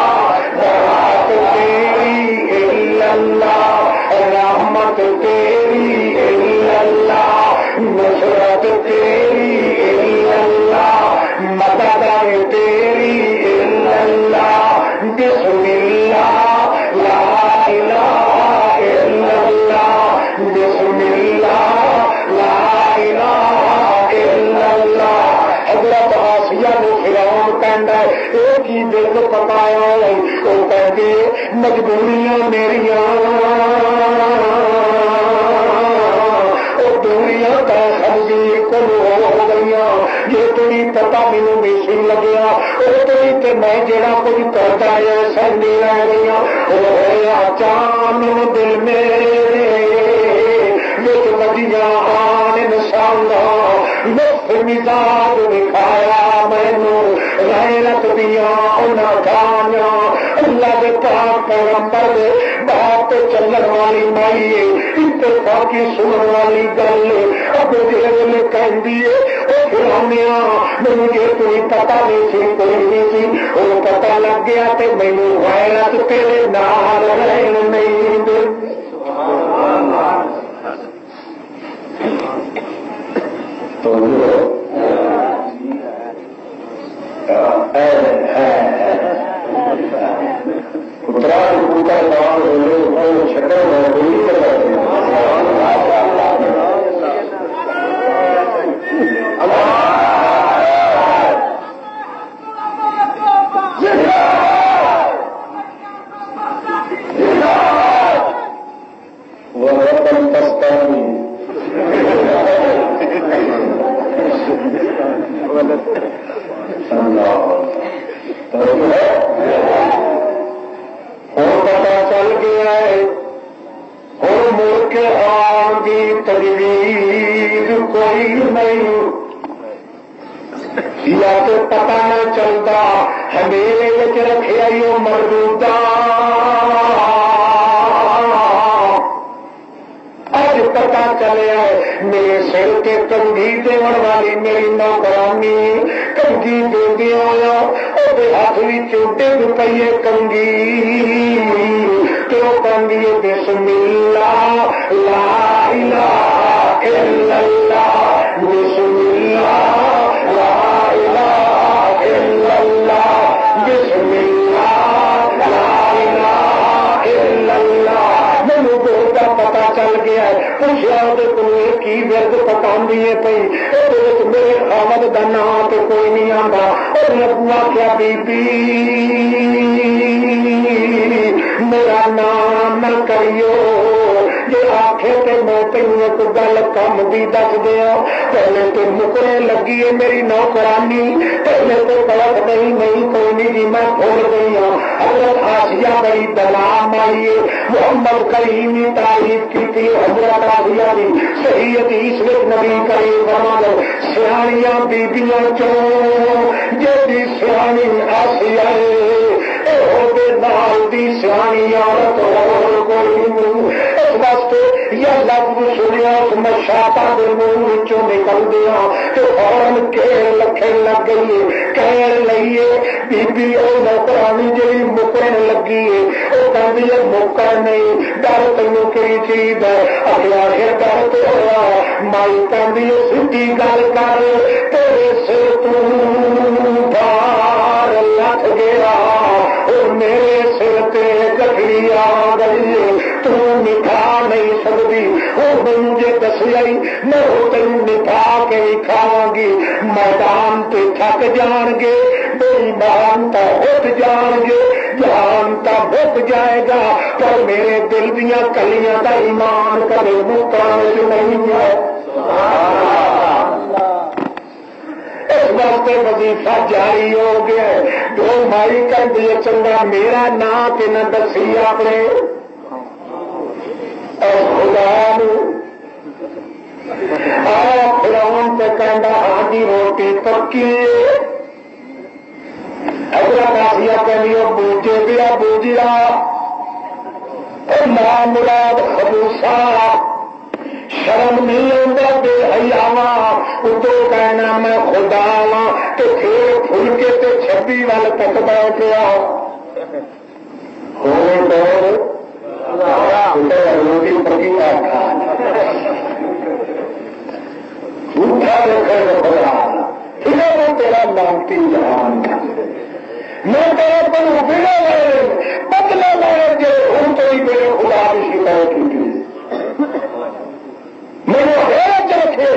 برات تیری الا اللہ رحمت تیری الا اللہ نصرت تیری الا اللہ مدد تیری الا اللہ بسم اللہ لا الہ دل کو پکایا وہ کہتے مجبوریاں میریاں دنیا کا سبزی کل ہو گئی یہ تھی پتا مینو بھی سی لگیا وہ تو میں جڑا کچھ کرتا ہے سردی رہ گئی ہوا چان دل میرے ودیا آن انسان لطف مزاج دکھایا مینو غیرت دیا انہاں کھانا اللہ کے پاک پیغمبر دے بات چلن والی مائی اتفاقی سنن والی گل اب جلے کہندی ہے وہ کھلاونیا مجھے کوئی پتا نہیں سی کوئی نہیں سی وہ پتا لگ گیا تے مینو غیرت تیرے نال رہن نہیں دے تو پتا چل گیا ہے ہر ملک آن کی تجویز کوئی نہیں یا تو پتا نہ چلتا ہمیں رکھے وہ مردودہ اج پتا چلیا میرے سر کے کنگھی دیون والی میری نوکرانی کنگھی دے آیا وہ ہاتھ بھی ڈگ پیے کنگھی تو کنگھی بسم اللہ لا الہ الا اللہ بسم اللہ لا الہ الا اللہ بسم اللہ لا الہ الا اللہ مینو بہت پتا چل گیا پوچھا وہ کی ورد پکا پی میرے خامد کا نام تو کوئی نہیں آتا آخیا بی میرا نام نہ کریو جی آخے تو میں تین ایک گل کم بھی دس دیا پہلے تو مکرے لگی ہے میری نوکرانی پہلے تو غلط نہیں کوئی نہیں جی میں بھول گئی ہوں حضرت آسیہ بڑی دلام آئی ہے محمد کریم تعریف کی حضرت آسیہ دی صحیح حدیث میں نبی کریم فرمایا سیاحیاں بیبیاں چوں جی سیانی آسیہ نال دی سیانی عورت اور کوئی نہیں اس واسطے یہ لفظ سنیا اس مشاطا کے منہ نکل دیا تو فورن کہر لکھن لگ گئی کہن لئیے بی نوکرانی جی مکرن لگی ہے وہ کہتی ہے مکر نہیں ڈر تینوں کئی چیز ہے آخر ڈر تو ہوا مائی کہتی ہے سیدھی گل کر تیرے سر تو بار لکھ گیا میرے سر تے گٹڑی آ گئی تو نبھا نہیں سکتی وہ مجھے دس گئی میں وہ تین نبھا کے ہی کھاواں گی میدان تے تھک جان گے میری مان تو اٹھ جان گے جان تو بک جائے گا پر میرے دل دیا کلیاں کا ایمان کبھی مکان نہیں ہے اس واسطے وظیفہ جاری ہو گیا جو مائی کر دیا چنگا میرا نام کہ نہ دسی اپنے خدا فراؤن سے کہنا ہاں جی روٹی پکی حضرت آسیہ کہنی بوجھے پیا بوجھیا ماں مراد خبوسا شرم نہیں آتا بے حیاوا اتو کہنا میں خدا وا تو پھر پھلکے تے چھبی وال تک بیٹھا روٹی پکی جھوٹا رکھا تیرا مانگتی جہان میں تیرا بڑوں بنا لے بدلا لے جو ہوں تو ہی میرے خدا کی شکایت کی میرے حیرت رکھے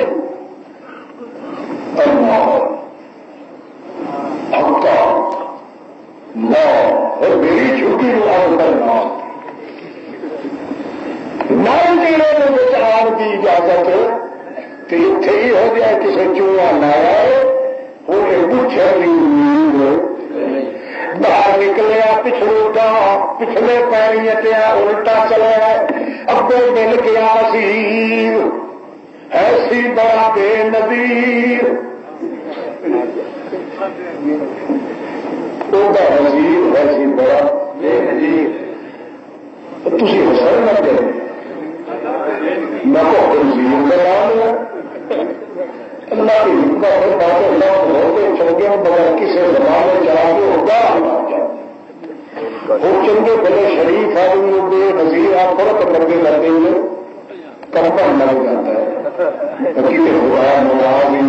جتھے ہی ہو جائے کسی چوہا لایا انہیں پوچھا باہر نکلیا پچھلے پیری ہٹیا الٹا چلیا اگوں مل گیا وزیر ایسی بڑا بے نظیر وزیر ایسی بڑا بے نظیر تھی حسن نہ کریں میں وزیر کا نام ہے اللہ کی حکمت اللہ ہوتے چنگے بغیر کسی زبان میں چلا کے ہوگا وہ چنگے بڑے شریف آدمی بے نظیر آپ فرق کرنے لگتے ہوئے کرپن لگ جاتا ہے ہوا نوازی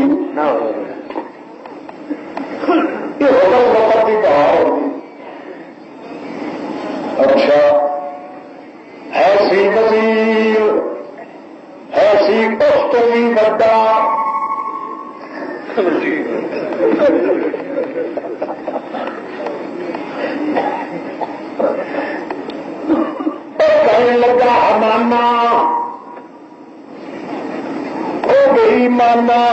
یہ ہوگا وقت کی بہار ہوگی اچھا ایسی وزیر ایسی کشت بھی بڑا کہنے لگا مانا ہو گئی مانا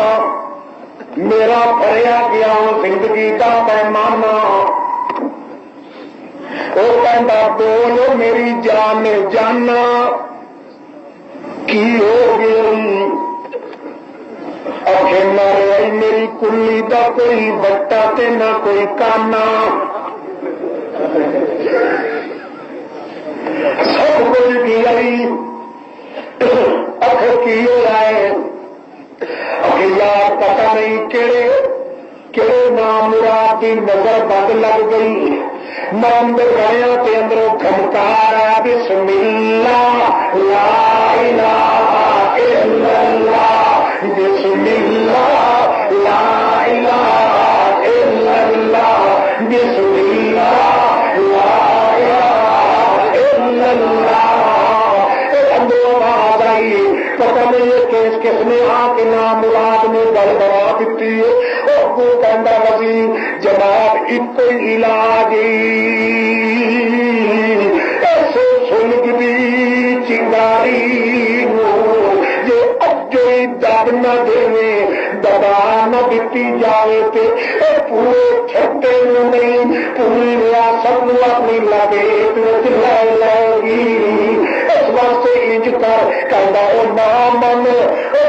میرا پڑیا گیا زندگی کا پیمانہ وہ کہتا بولو میری جان جانا کی ہو گئی آخر مارے میری کلی کا کوئی بٹا تے نہ کوئی کانا سب کچھ کیا آخر کی ہوا ہے آخر یار پتا نہیں کہڑے نام مراد کی نظر بند لگ گئی میں اندر گیا تے اندروں کھمکار آیا بسم اللہ لا الہ الا اللہ بسم اللہ لا الہ الا اللہ بسم اللہ لا الہ الا اللہ اندروں آواز آئی پتہ نہیں یہ کس نے آ کے نام مراد نے گل بنا دیتی ہے وہ کہندا وزیر جناب ایک علاج ایسے سلگدی چنگاری جی اجے دب نہ دے دبا نہ دیتی جائے تے پورے چھٹے نہیں پوری ریاست میں اپنی لپیٹ لے لے گی اس واسطے انج کر کہندا او نہ من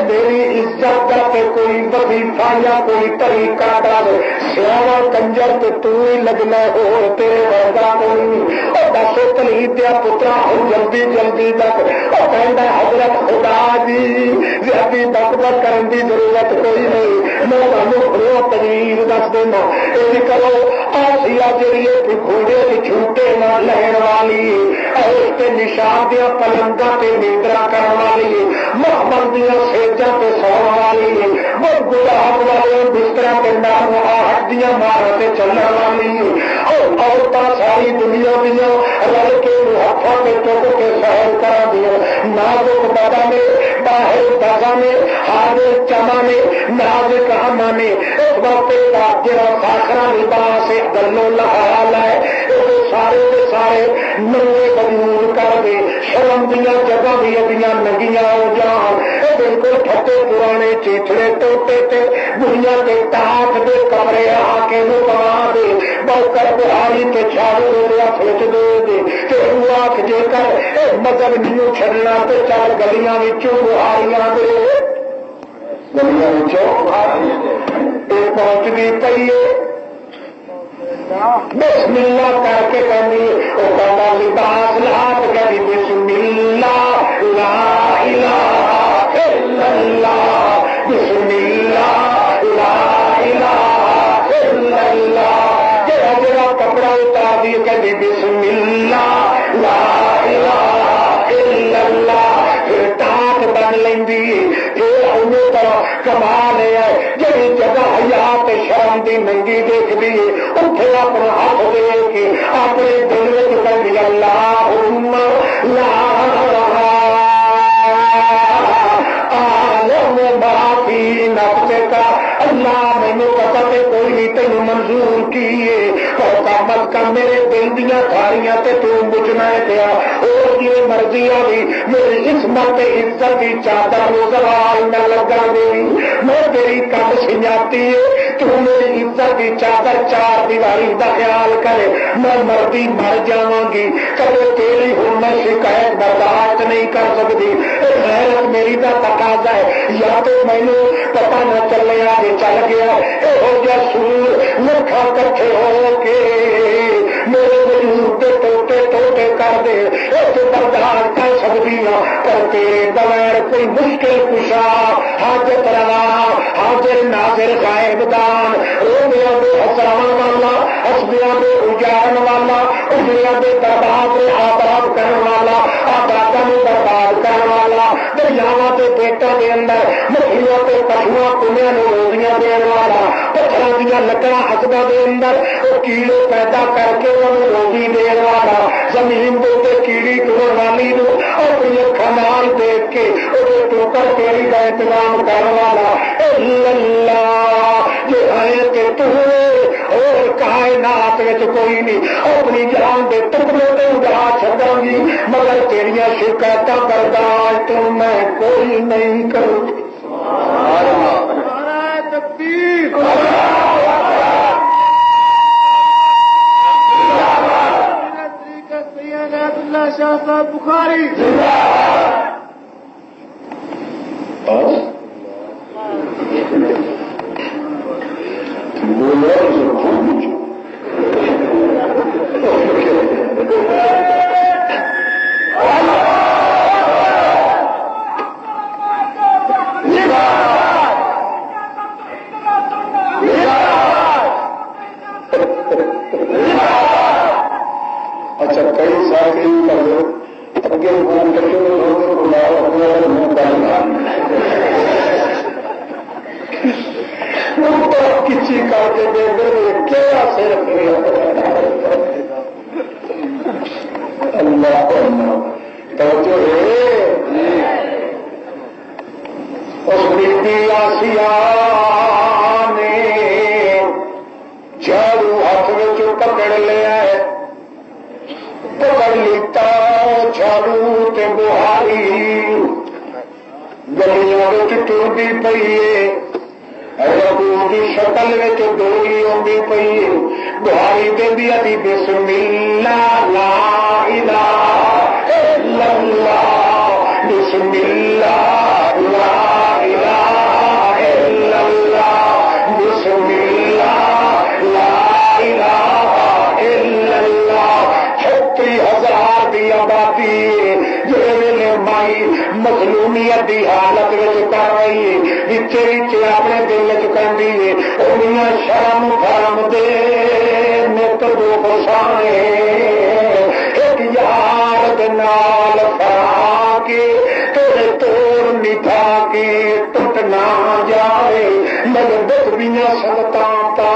میری عزت کا کوئی وظیفہ یا کوئی طریقہ دس سیاح کنجر تو ہی لگنا ہو تیرے ورگا کوئی اور دس تلید دیا پترا ہوں جلدی جلدی تک اور کہنا حضرت خدا جی زیادہ بکبک کرنے کی ضرورت کوئی نہیں میں تمہیں کھلو تجویز دس دینا یہ کرو آسیا جی گھوڑے کی جھوٹے نہ لین والی اس کے نشان دیا پلنگا سے نیندرا کرنے والی محمد دیا سیجا سے سو والی وہ گلاب والے بستر کے نام ہڈیاں مارا سے چلنے والی اور عورتیں ساری دنیا دیا رل کے ہاتھوں کے چک کے سہر کرا دیا نازک بابا نے باہر دادا نے حاضر چما نے نازک ہما نے اس وقت جڑا ساخرا لباس ہے گلو لحال ہے سارے کے سارے نوے وجود کر دے شرم دیا جگہ بھی ادیاں ننگیاں ہو جان بالکل پھٹے پرانے چیتڑے ٹوٹے تھے دنیا کے تاک دے کمرے آ کے وہ بنا دے بوکر بہاری کے چھاڑو ریا کھچ دے دے کہ آخ جے کر مذہب نہیں چھڑنا تو چل گلیاں بہاریاں دے گلیاں پہنچتی پی ہے بسم اللہ کر کے کہنی وہ کہنا لباس لات کہنی بسم اللہ لا الہ الا اللہ بسم اللہ لا الہ الا اللہ جڑا جڑا کپڑا اتار دیے کہنی بسم اللہ لا الہ الا اللہ پھر ٹاٹ بن لیندی پھر انہوں طرح کمال ہے جی جگہ حیات شرم دی ننگی دیکھ دی اتنے اپنا ہاتھ دے کے اپنے دل میں کہندی اللہم لا عالم ما فی نفسک اللہ مینوں پتہ تے کوئی نہیں تینوں منظور کیے کم از کم میرے دل دیا تھاریاں تے تو بجنا پیا اور جی مرضی آئی میری عصمت عزت کی چادر نو زوال نہ لگا دے میں تیری کم سنجاتی ہے تو میری عزت کی چادر چار دیواری دا خیال کرے میں مرضی مر جاواں گی کبھی تیری ہوں میں شکایت برداشت نہیں کر سکتی غیرت میری دا تقاضا ہے یا تو مینوں پتہ نہ چلے آگے چل گیا یہو جہ سور لکھا کٹھے ہو کے میرے وجود کے ٹوٹے ٹوٹے کر دے اس برداشت کر سکتی ہوں پر تیرے بغیر کوئی مشکل کشا حاجت روا حاضر ناظر غائب دان رومیاں دے ہساون والا ہسدیاں دے اجاڑن والا اجڑیاں دے برباد دے آباد کرن والا آباداں نوں برباد کرن والا دریاواں دے بیٹاں دے اندر مکھیاں تے پشواں کنیاں نوں روزیاں دین والا پتھراں دیاں لکڑاں حسداں دے اندر او کیڑے پیدا کر کے انہوں روزی دین والا زمین دے تے کیڑی ٹرن والی نوں اپنی اکھاں نال دیکھ کے او ٹوکر تیری دا انتظام کرن والا اللہ یہ ہے کہ تو اور کائنات وچ کوئی نہیں اپنی جان دے ٹکڑے تے اڑا چھڈاں گی مگر تیریاں شکایتاں برداشت میں کوئی نہیں کروں شاہ صاحب بخاری اچھا کئی سال اگے کسی کر کے دے دے کیا صرف اللہ توجہ ہے اس بیٹی آسیہ نے جھاڑو ہاتھ میں پکڑ لیا ہے پکڑ لیتا جھاڑو تے بہاری گلیاں ٹوٹی پئی ہے ربو کی شکل میں ڈوری آتی پئی بہاری دینی آتی بسم اللہ لا الہ الا اللہ بسم اللہ لا الہ الا اللہ بسم اللہ لا الہ الا اللہ 36,000 دی آبادی جی مائی مظلومیت دی حالت کر رہی ہے وچے وچے اپنے دل چی ہے انیاں شرم فرم دے نت دو بسانے ایک یار نال فرا کے تیرے توڑ نبھا کے ٹوٹ نہ جائے مگر بکریاں سنتاں پا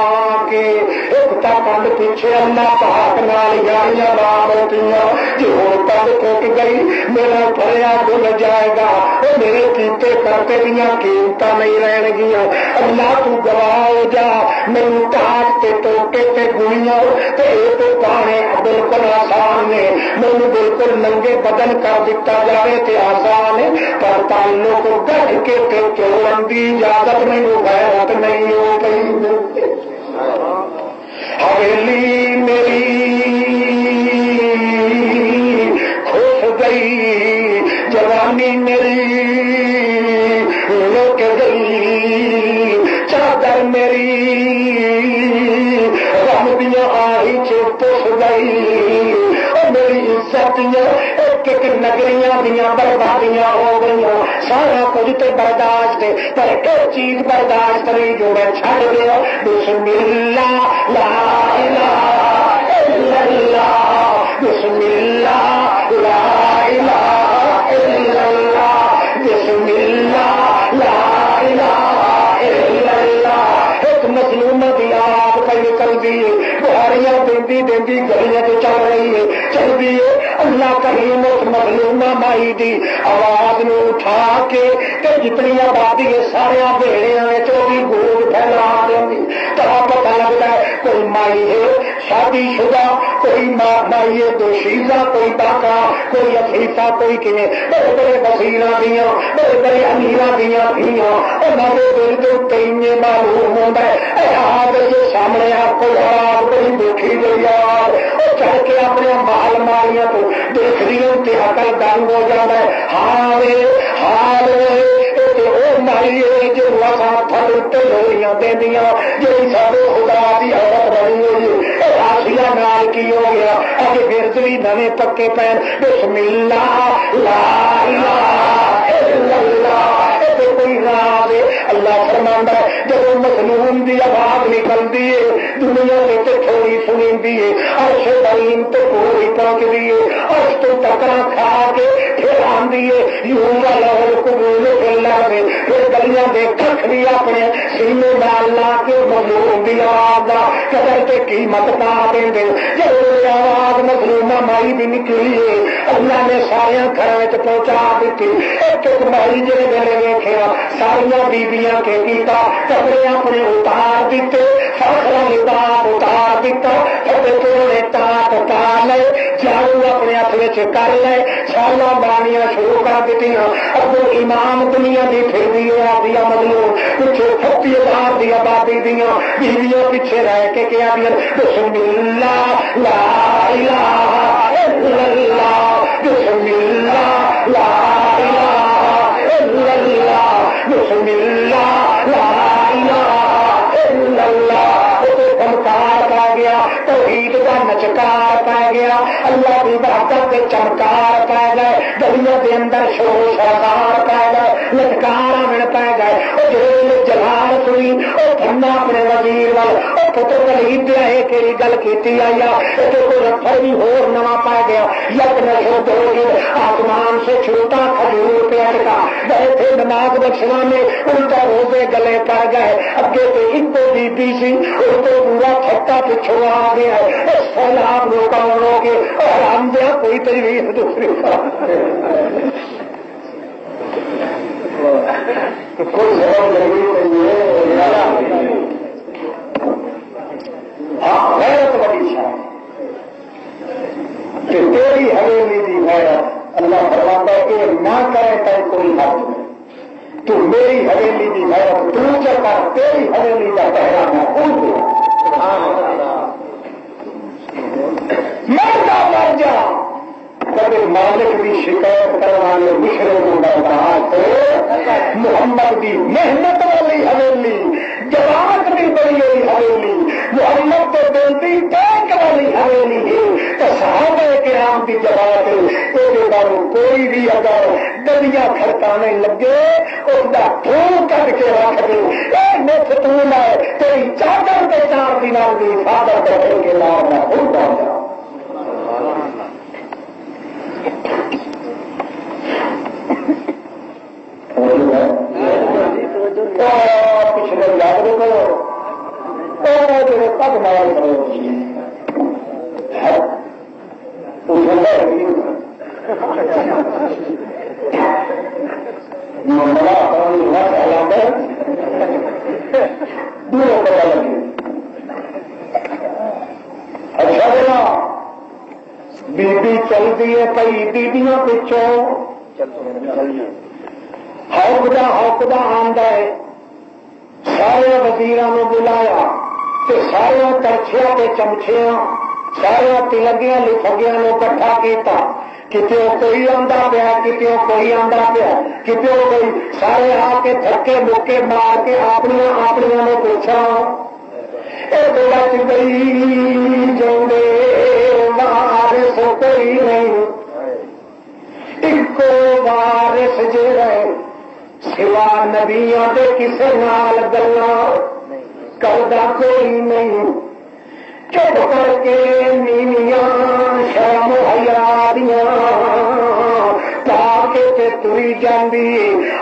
کے ایک تا کنڈ پیچھے اللہ پاک نال یاریاں لا بیٹھیاں جی ہوں کنڈ ٹوٹ گئی میرا پھریا بھول جائے گا وہ میرے کیتے کرتے دیا قیمتاں نہیں رہن گیا اللہ تو گواہ ہو جا مینوں ٹاٹ تے ٹوٹے تے گولیاں تے تے پانے بالکل آسان نے مینوں بالکل ننگے بدن کر دیتا جائے تے آسان ہے پر تعلق گھٹ کے تے توڑن دی اجازت مینوں غیرت نہیں ہو گئی حویلی میری خوش گئی جوانی میری لوٹ گئی چادر میری غم دیا آئی پس گئی میری عزت ایک ایک نگریاں دیا بربادیاں ہو گئی سارا کچھ تو برداشت پر ایک چیز برداشت نہیں جو میں چھڑ گیا بسم اللہ لا الہ الا اللہ بسم اللہ لا الہ الا اللہ بسم اللہ لا الہ الا اللہ ایک مظلوم دی آپ پہ نکل دی بہاریاں دیندی دیندی گلیاں تو چل رہی ہے چل دی ہے اللہ کریم اس مظلومہ مائی دی آواز نو اٹھا کے جتنی آبادی ہے سارے بیڑیاں بھی گود پھیلا دیں ترا پتہ آئیے دوشیزہ کوئی ڈاکا کوئی افیسا کوئی کیے بڑے بڑے وزیر دیا بڑے بڑے امیر دیا دھیاں انہوں دل کے اتنے معلوم ہوتا ہے آگ جو سامنے آپ کوئی آگ بڑی دیکھی گئی آگ وہ چڑھ کے اپنے مال مالیاں تو دیکھ رہی ہوں کہ عقل دنگ ہو جاتا ہے ہار مائی جو لوریاں دیا جی سارے خدا کی عورت بنی ہوئی آسیا نال کی ہو گیا اج برد بھی نویں پکے پین بسم اللہ لا الہ الا اللہ کوئی راز اللہ فرماندا ہے جب مظلوم دی آواز نکلتی ہے دنیا میں تھوڑی سنی ہے عرش تعلیم تو پوری پہنچتی ہے عرش تو ٹکرا کھا کے پھر آندی ہے یوں لاہور قبول اللہ میں پھر گلیاں دے کھ بھی اپنے سینے نال لا کے مظلوم دی آواز دا قدر تے قیمت پا دیں جب آواز مظلومہ مائی بھی نکلی ہے اللہ نے سارے گھر پہنچا دیتی ایک مائی جی گلے ویکھیا ساریا بیبیاں کے کیتا کپڑے اپنے اتار دیتے فخر لباس اتار دیتا نے تاپ اتار لے جاڑو اپنے ہاتھ کر لے سالا بانیاں شروع کر دیتی ابو امام دنیا کی پھر بھی دیا مطلب پچھے 30,000 کی آبادی دیا بیویاں پیچھے رہ کے کیا دیا بسم اللہ لا الہ الا اللہ بسم اللہ لا الہ الا اللہ بسم اللہ لا الہ الا اللہ چمکار پا گیا توحید کا نچکار پا گیا اللہ کی برکت کے چمکار پا گئے گلیوں کے اندر شور شرار پا گئے لچکار مل پا گئے وہ جیل جلال سنی وہ بننا اپنے وزیر وال وہ پتر ولید دیا ہے کہ گل کی آئی کوئی رفر بھی ہور نواں پا گیا یک نشو دو آسمان سے چھوٹا کھجور پہ اٹکا گئے تھے نماز بخشنا میں الٹا روزے گلے پڑ گئے اگے تو ایک بی بی سی اس کو پورا چھٹا پچھو آ گیا ہے سیلاب روکا ہو کے اور ہم دیا کوئی تجویز دوسری کوئی سبب نہیں ہاں غیرت بڑی شان کہ تیری حویلی دی غیرت اللہ فرماتا ہے کہ نہ کرے تو کوئی حد نہیں تو میری حویلی دی غیرت تو چکا تیری حویلی کا پہلا میں خود مردا مر جا کبھی مالک کی شکایت کروانے مشرے کو کہا تو محمد کی محنت والی حویلی جماعت بھی بڑی ہوئی حویلی محمد تو بنتی ٹینک والی حویلی ہے تو صحابہ کرام کی جماعت کوئی بھی اگر دلیا کھڑکانے لگے اس کا دھو کٹ کے رکھ دے مفت ٹول ہے تیری چادر کے 4 دنوں کی فادر بیٹھے کے نام میں خود آ جا پچھلے یاد کرو تب مال کرو اچھا بنا بی چلتی ہے کئی بیبیاں پچھوں ہوکدا آندا ہے سارے وزیراں بلایا سارے کرچھیاں تے چمچیاں سارے تلگیاں لفگیاں کٹھا کیتا کتنے کوئی آندا پیا کتنے کوئی آندا پیا کتنے کوئی سارے آ کے تھکے مکے مار کے اپنی نے پوچھا بچ گئی جوڑے وارث کوئی نہیں ایک وارث جے رہے سوا نبیاں دے کسے نال گلاں کردا کوئی نہیں چپ کر کے نیویاں شرم حیا دیاں پا کے تری جاندی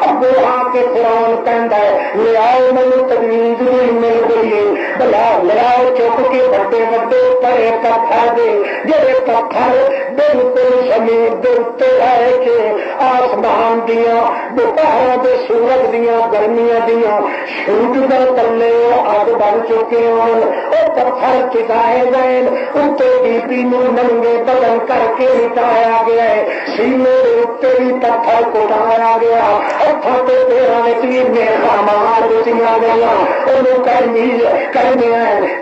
ابو آ کے قرآن کہندا ہے لیاؤ مینوں تمیز نہیں مل گئی بلا لیاؤ چپ کے بڑے بڑے پڑے پتھر دے جڑے پتھر بالکل زمین دے اتنے ہے کہ آسمان دیاں دوپہر دے سورج دیاں گرمیاں دیاں سورج دے تلے مرد بن چکے ہوں وہ پتھر چکائے گئے اتنے بی بی نو ننگے بدن کر کے لٹایا گیا ہے سینے کے اتنے بھی پتھر کٹایا گیا ہاتھوں کے پیروں میں بھی میرا مار دیا گیا انہوں کرنی ہے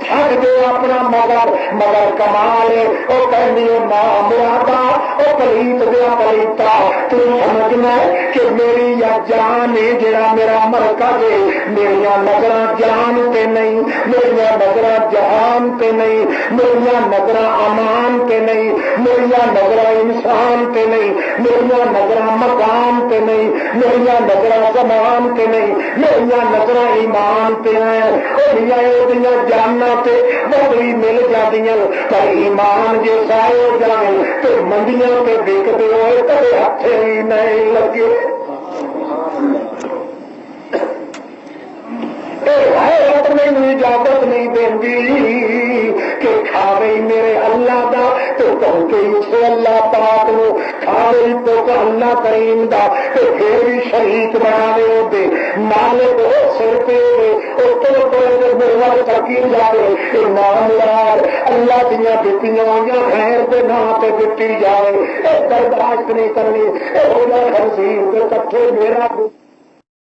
تھک دے اپنا مگر کمال وہ کرنی ماں مرادا وہ پلیت دیا پلیتا تو سمجھنا کہ میری یا جان ہے جڑا میرا مرکز ہے میرا نظر جان تے نہیں میرا نظر جہان تے نہیں میرا نظر امان تے نہیں میرا نظر انسان تے نہیں میرا نظر مکان تے نہیں میرا نظر زمان تے نہیں میرا نظر ایمان تے ہیں جانا تے بڑی مل جاندیاں پر ایمان جے سائے ہو جائے تو منڈیاں تے وکتے ہوئے کبھی ہاتھ ہی نہیں لگے نہیں اجازت نہیں دینی کہ کھا رہی میرے اللہ دا تو کہوں کہ اسے اللہ پاک نو کھا رہی تو اللہ کریم دا تو پھر بھی شریک بنا دے مالک وہ سر پہ میرا ترقی جائے نام یار اللہ دیا دیتی ہوئی خیر کے نام پہ دیتی جائے برداشت نہیں کرنی کٹھے میرا